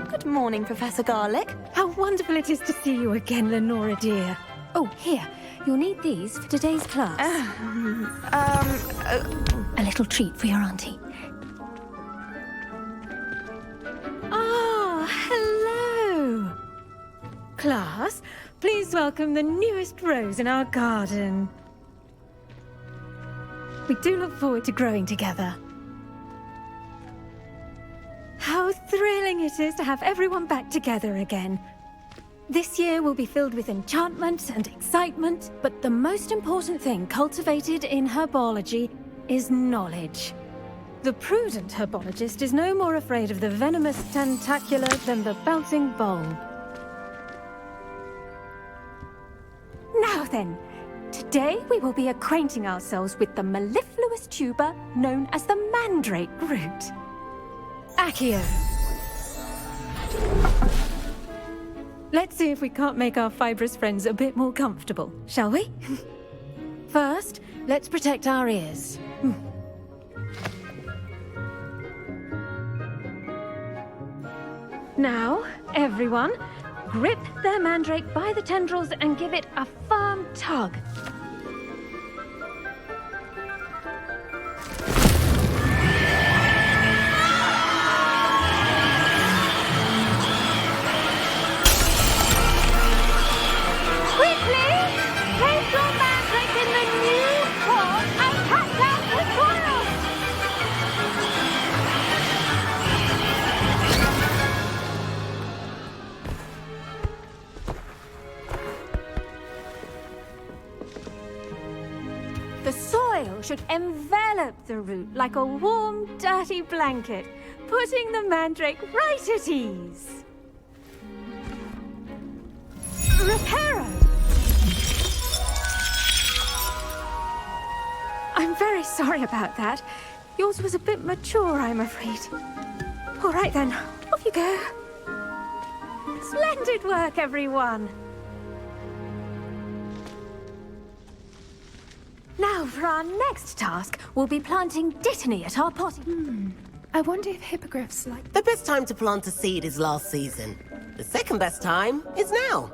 Good morning, Professor Garlick. How wonderful it is to see you again, Lenora dear. Oh, here. You'll need these for today's class. A little treat for your auntie. Ah, hello. Class, please welcome the newest rose in our garden. We do look forward to growing together. How thrilling it is to have everyone back together again. This year will be filled with enchantment and excitement, but the most important thing cultivated in herbology is knowledge. The prudent herbologist is no more afraid of the venomous tentacula than the bouncing bowl. Now then, today we will be acquainting ourselves with the mellifluous tuber known as the mandrake root. Accio. Let's see if we can't make our fibrous friends a bit more comfortable, shall we? First, let's protect our ears. Now, everyone, grip their mandrake by the tendrils and give it a firm tug. The soil should envelop the root like a warm, dirty blanket, putting the mandrake right at ease. Reparo! I'm very sorry about that. Yours was a bit mature, I'm afraid. All right then, off you go. Splendid work, everyone. Now, for our next task, we'll be planting dittany at our potting. I wonder if hippogriffs like... The best time to plant a seed is last season. The second best time is now.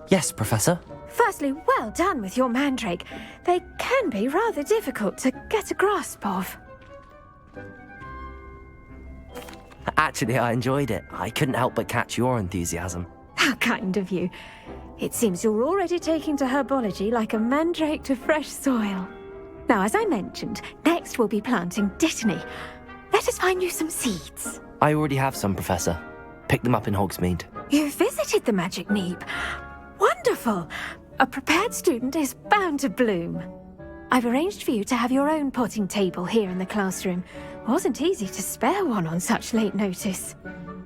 Yes, Professor. Firstly, well done with your mandrake. They can be rather difficult to get a grasp of. Actually, I enjoyed it. I couldn't help but catch your enthusiasm. How kind of you. It seems you're already taking to herbology like a mandrake to fresh soil. Now, as I mentioned, next we'll be planting dittany. Let let us find you some seeds. I already have some, Professor. Pick them up in Hogsmeade. You visited the Magic Neep. Wonderful. A prepared student is bound to bloom. I've arranged for you to have your own potting table here in the classroom. Wasn't easy to spare one on such late notice.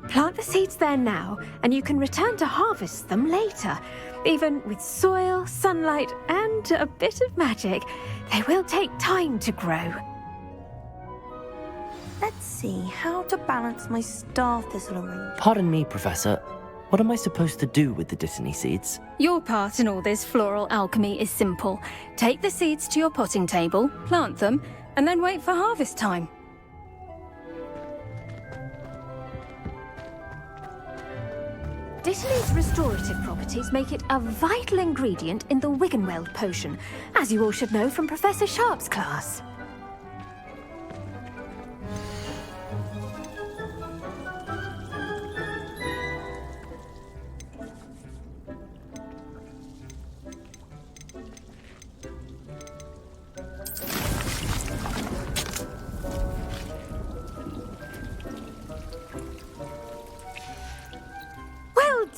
Plant the seeds there now, and you can return to harvest them later. Even with soil, sunlight, and a bit of magic, they will take time to grow. Let's see how to balance my star thistle arrangement. Pardon me, Professor. What am I supposed to do with the Dittany seeds? Your part in all this floral alchemy is simple. Take the seeds to your potting table, plant them, and then wait for harvest time. Dittany's restorative properties make it a vital ingredient in the Wiggenweld potion, as you all should know from Professor Sharp's class.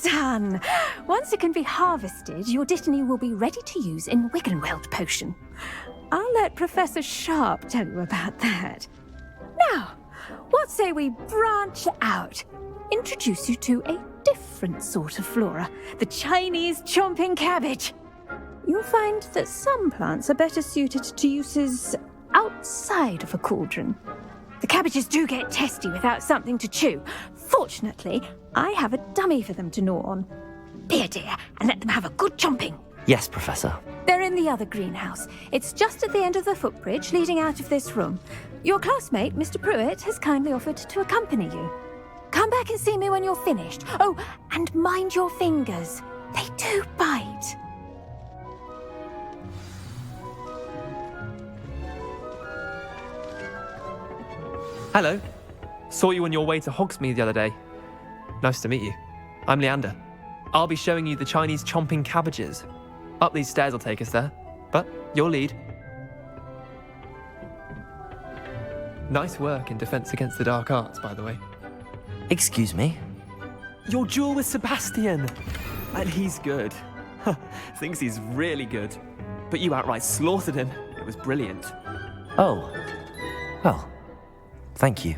Done! Once it can be harvested, your Dittany will be ready to use in Wiggenweld potion. I'll let Professor Sharp tell you about that. Now, what say we branch out? Introduce you to a different sort of flora, the Chinese chomping cabbage. You'll find that some plants are better suited to uses outside of a cauldron. The cabbages do get testy without something to chew. Fortunately, I have a dummy for them to gnaw on. Be a dear and let them have a good chomping. Yes, Professor. They're in the other greenhouse. It's just at the end of the footbridge leading out of this room. Your classmate, Mr. Pruitt, has kindly offered to accompany you. Come back and see me when you're finished. Oh, and mind your fingers. They do bite. Hello. Saw you on your way to Hogsmeade the other day. Nice to meet you. I'm Leander. I'll be showing you the Chinese chomping cabbages. Up these stairs will take us there, but your lead. Nice work in Defense Against the Dark Arts, by the way. Excuse me? Your duel with Sebastian! And he's good. Thinks he's really good. But you outright slaughtered him. It was brilliant. Oh. Well, thank you.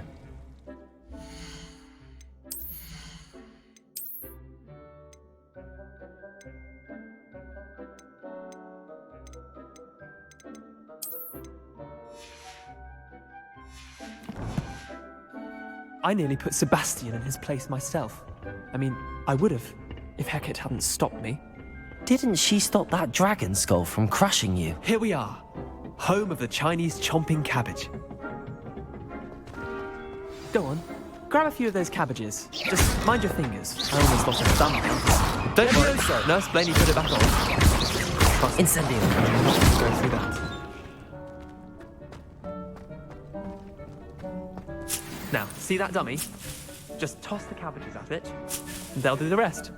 I nearly put Sebastian in his place myself. I mean, I would have, if Hecate hadn't stopped me. Didn't she stop that dragon skull from crushing you? Here we are, home of the Chinese chomping cabbage. Go on, grab a few of those cabbages. Just mind your fingers. I almost lost a thumb now. Don't worry, Nurse Blaney put it back on. Incendio. Go through that. Now, see that dummy? Just toss the cabbages at it, and they'll do the rest.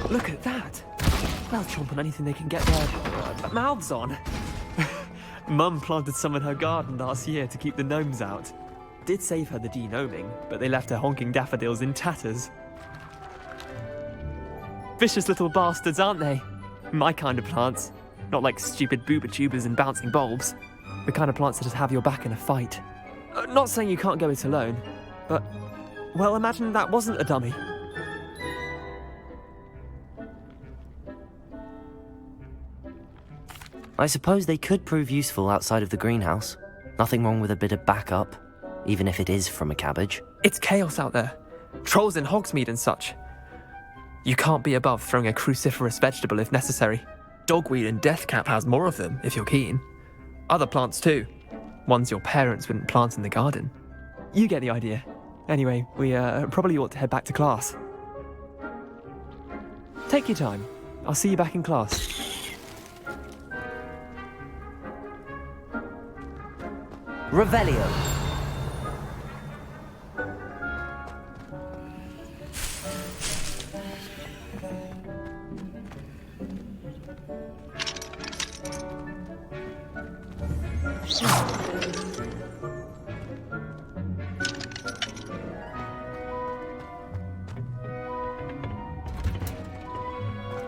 Look at that! They'll chomp on anything they can get their mouths on. Mum planted some in her garden last year to keep the gnomes out. Did save her the de-gnoming, but they left her honking daffodils in tatters. Vicious little bastards, aren't they? My kind of plants. Not like stupid booba tubers and bouncing bulbs. The kind of plants that just have your back in a fight. Not saying you can't go it alone, but, well, imagine that wasn't a dummy. I suppose they could prove useful outside of the greenhouse. Nothing wrong with a bit of backup, even if it is from a cabbage. It's chaos out there. Trolls in Hogsmeade and such. You can't be above throwing a cruciferous vegetable if necessary. Dogweed and deathcap has more of them, if you're keen. Other plants too. Ones your parents wouldn't plant in the garden. You get the idea. Anyway, we probably ought to head back to class. Take your time. I'll see you back in class. Revelio.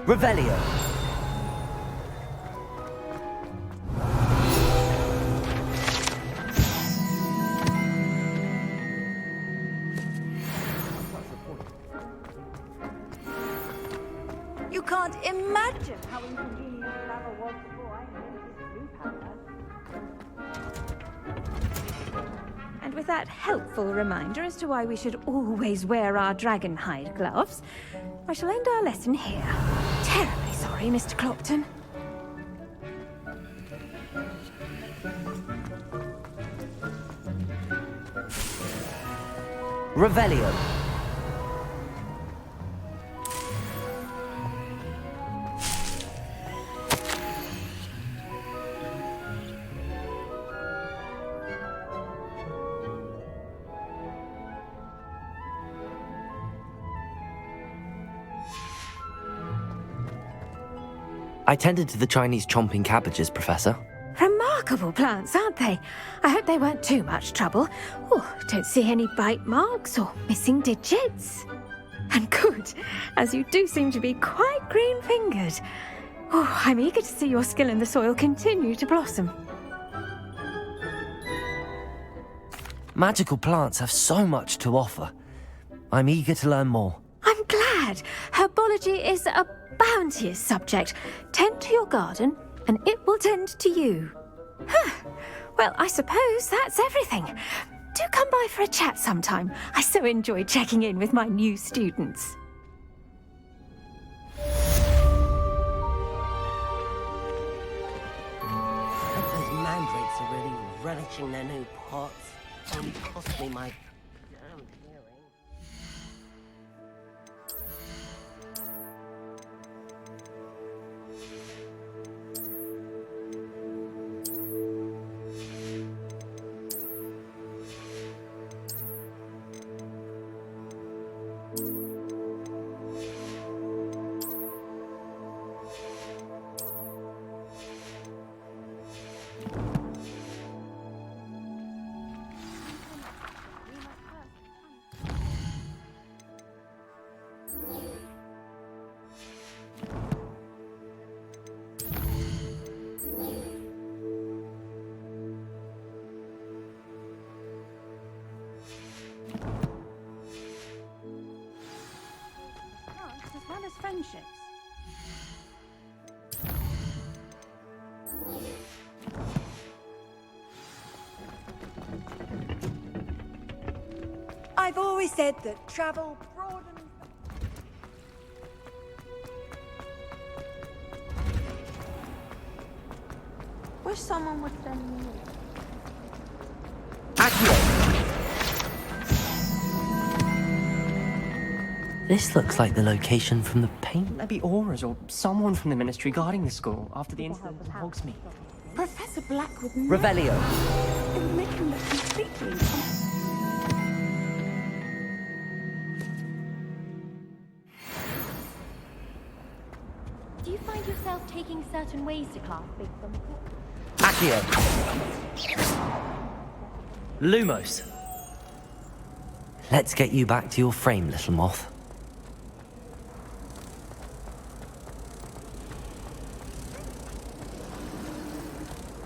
Revelio. You can't imagine how inconvenient travel was before I invented blue powder. And with that helpful reminder as to why we should always wear our dragonhide gloves, I shall end our lesson here. Terribly sorry, Mr. Clopton. Revelio. I tended to the Chinese chomping cabbages, Professor. Remarkable plants, aren't they? I hope they weren't too much trouble. Oh, don't see any bite marks or missing digits. And good, as you do seem to be quite green-fingered. Oh, I'm eager to see your skill in the soil continue to blossom. Magical plants have so much to offer. I'm eager to learn more. I'm glad. Herbology is a bounteous subject. Tend to your garden, and it will tend to you. Well, I suppose that's everything. Do come by for a chat sometime. I so enjoy checking in with my new students. Those mandrakes are really relishing their new pots. Only cost me my damn hearing. As well as friendships. I've always said that travel broadens. Wish someone would send me. This looks like the location from the paint. Maybe Aura's or someone from the ministry guarding the school after the incident in Hogsmeade. Professor Black would never... Revelio. It would make him look completely... Do you find yourself taking certain ways to class based on the book? Accio. Lumos. Let's get you back to your frame, little moth.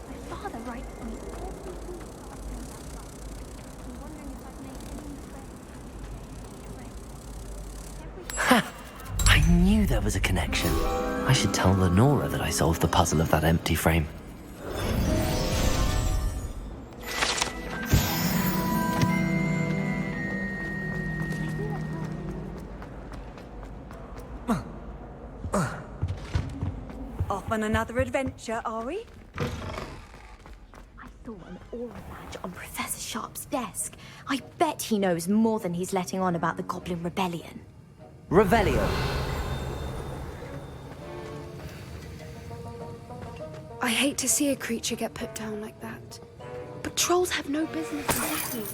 My father writes me. Ha! I knew there was a connection. I should tell Lenora that I solved the puzzle of that empty frame. Off on another adventure, are we? I saw an aura badge on Professor Sharp's desk. I bet he knows more than he's letting on about the Goblin Rebellion. Revelio. I hate to see a creature get put down like that. But trolls have no business attacking.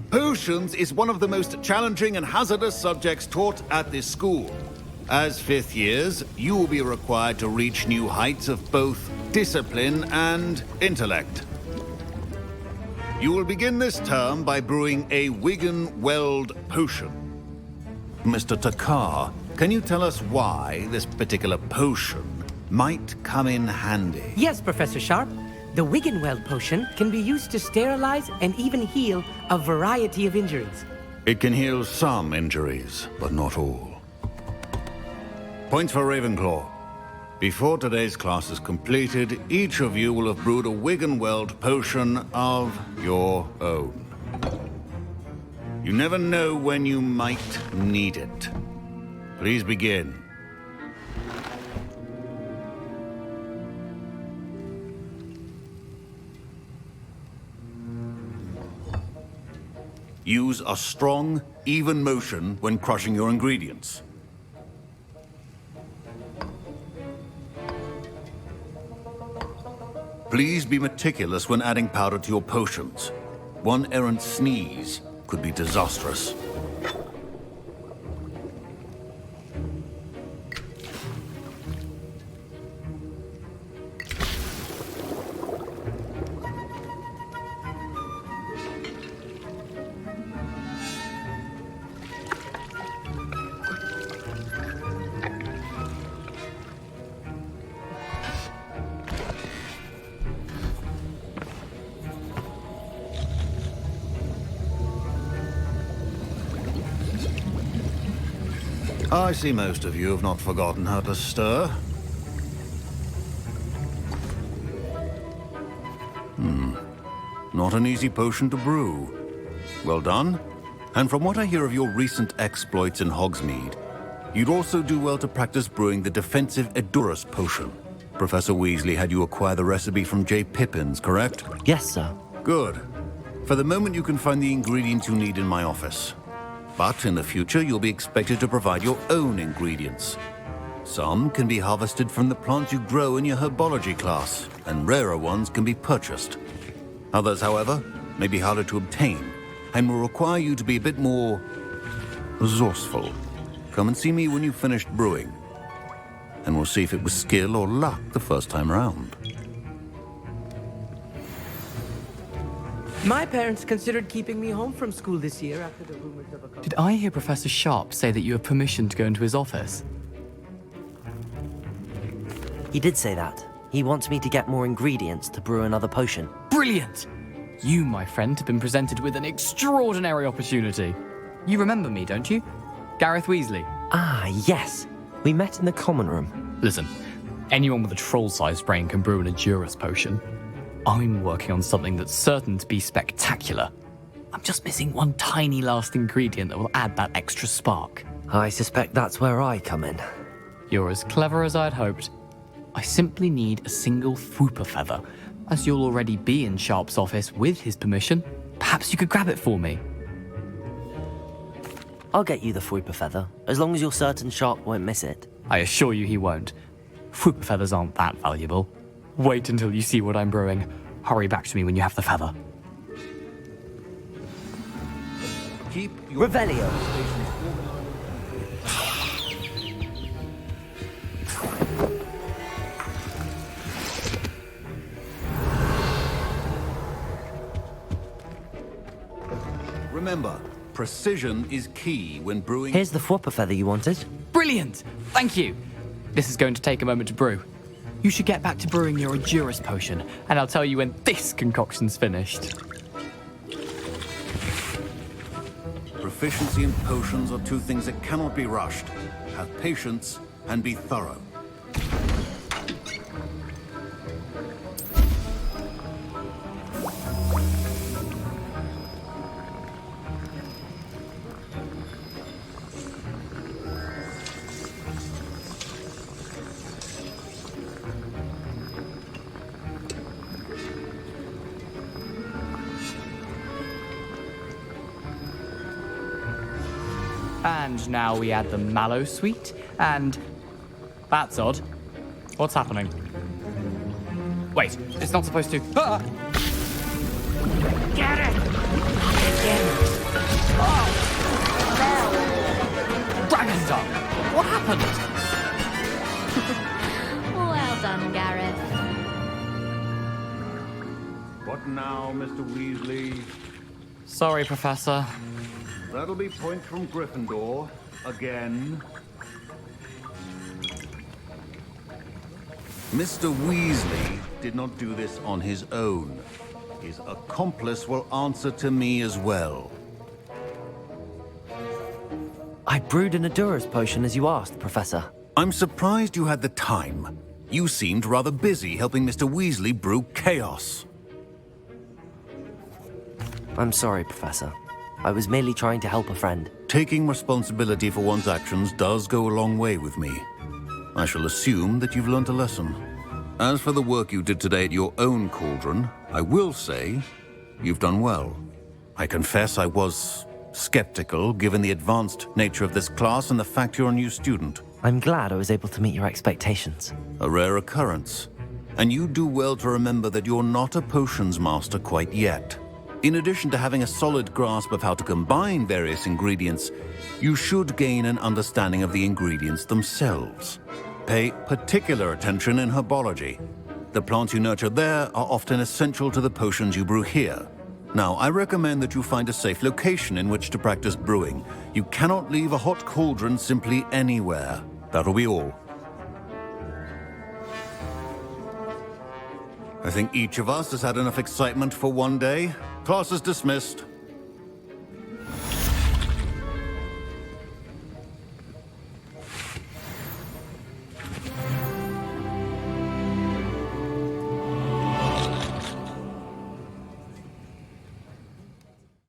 Potions is one of the most challenging and hazardous subjects taught at this school. As fifth years, you will be required to reach new heights of both discipline and intellect. You will begin this term by brewing a Wiggenweld potion. Mr. Takar, can you tell us why this particular potion might come in handy? Yes, Professor Sharp. The Wiggenweld potion can be used to sterilize and even heal a variety of injuries. It can heal some injuries, but not all. Points for Ravenclaw. Before today's class is completed, each of you will have brewed a Wiggenweld potion of your own. You never know when you might need it. Please begin. Use a strong, even motion when crushing your ingredients. Please be meticulous when adding powder to your potions. One errant sneeze could be disastrous. I see most of you have not forgotten how to stir. Not an easy potion to brew. Well done. And from what I hear of your recent exploits in Hogsmeade, you'd also do well to practice brewing the defensive Edurus potion. Professor Weasley had you acquire the recipe from J. Pippins, correct? Yes, sir. Good. For the moment, you can find the ingredients you need in my office. But in the future, you'll be expected to provide your own ingredients. Some can be harvested from the plants you grow in your herbology class, and rarer ones can be purchased. Others, however, may be harder to obtain, and will require you to be a bit more resourceful. Come and see me when you've finished brewing, and we'll see if it was skill or luck the first time around. My parents considered keeping me home from school this year after the rumors of a... Did I hear Professor Sharp say that you have permission to go into his office? He did say that. He wants me to get more ingredients to brew another potion. Brilliant! You, my friend, have been presented with an extraordinary opportunity. You remember me, don't you? Gareth Weasley. Ah, yes. We met in the common room. Listen, anyone with a troll-sized brain can brew an Edurus potion. I'm working on something that's certain to be spectacular. I'm just missing one tiny last ingredient that will add that extra spark. I suspect that's where I come in. You're as clever as I'd hoped. I simply need a single Fwooper feather. As you'll already be in Sharp's office with his permission, perhaps you could grab it for me. I'll get you the Fwooper feather, as long as you're certain Sharp won't miss it. I assure you he won't. Fwooper feathers aren't that valuable. Wait until you see what I'm brewing. Hurry back to me when you have the feather. Keep your Revelio. Remember, precision is key when brewing. Here's the Fwooper feather you wanted. Brilliant! Thank you. This is going to take a moment to brew. You should get back to brewing your Endurance potion, and I'll tell you when this concoction's finished. Proficiency in potions are two things that cannot be rushed. Have patience and be thorough. And now we add the mallow sweet, and... That's odd. What's happening? Wait, it's not supposed to... Ah! Get it! Oh! Dragon Dog! What happened? Well done, Gareth. What now, Mr. Weasley? Sorry, Professor. That'll be points from Gryffindor. Again. Mr. Weasley did not do this on his own. His accomplice will answer to me as well. I brewed an Endurance potion as you asked, Professor. I'm surprised you had the time. You seemed rather busy helping Mr. Weasley brew chaos. I'm sorry, Professor. I was merely trying to help a friend. Taking responsibility for one's actions does go a long way with me. I shall assume that you've learnt a lesson. As for the work you did today at your own cauldron, I will say you've done well. I confess I was skeptical, given the advanced nature of this class and the fact you're a new student. I'm glad I was able to meet your expectations. A rare occurrence. And you do well to remember that you're not a potions master quite yet. In addition to having a solid grasp of how to combine various ingredients, you should gain an understanding of the ingredients themselves. Pay particular attention in herbology. The plants you nurture there are often essential to the potions you brew here. Now, I recommend that you find a safe location in which to practice brewing. You cannot leave a hot cauldron simply anywhere. That'll be all. I think each of us has had enough excitement for one day. Class is dismissed.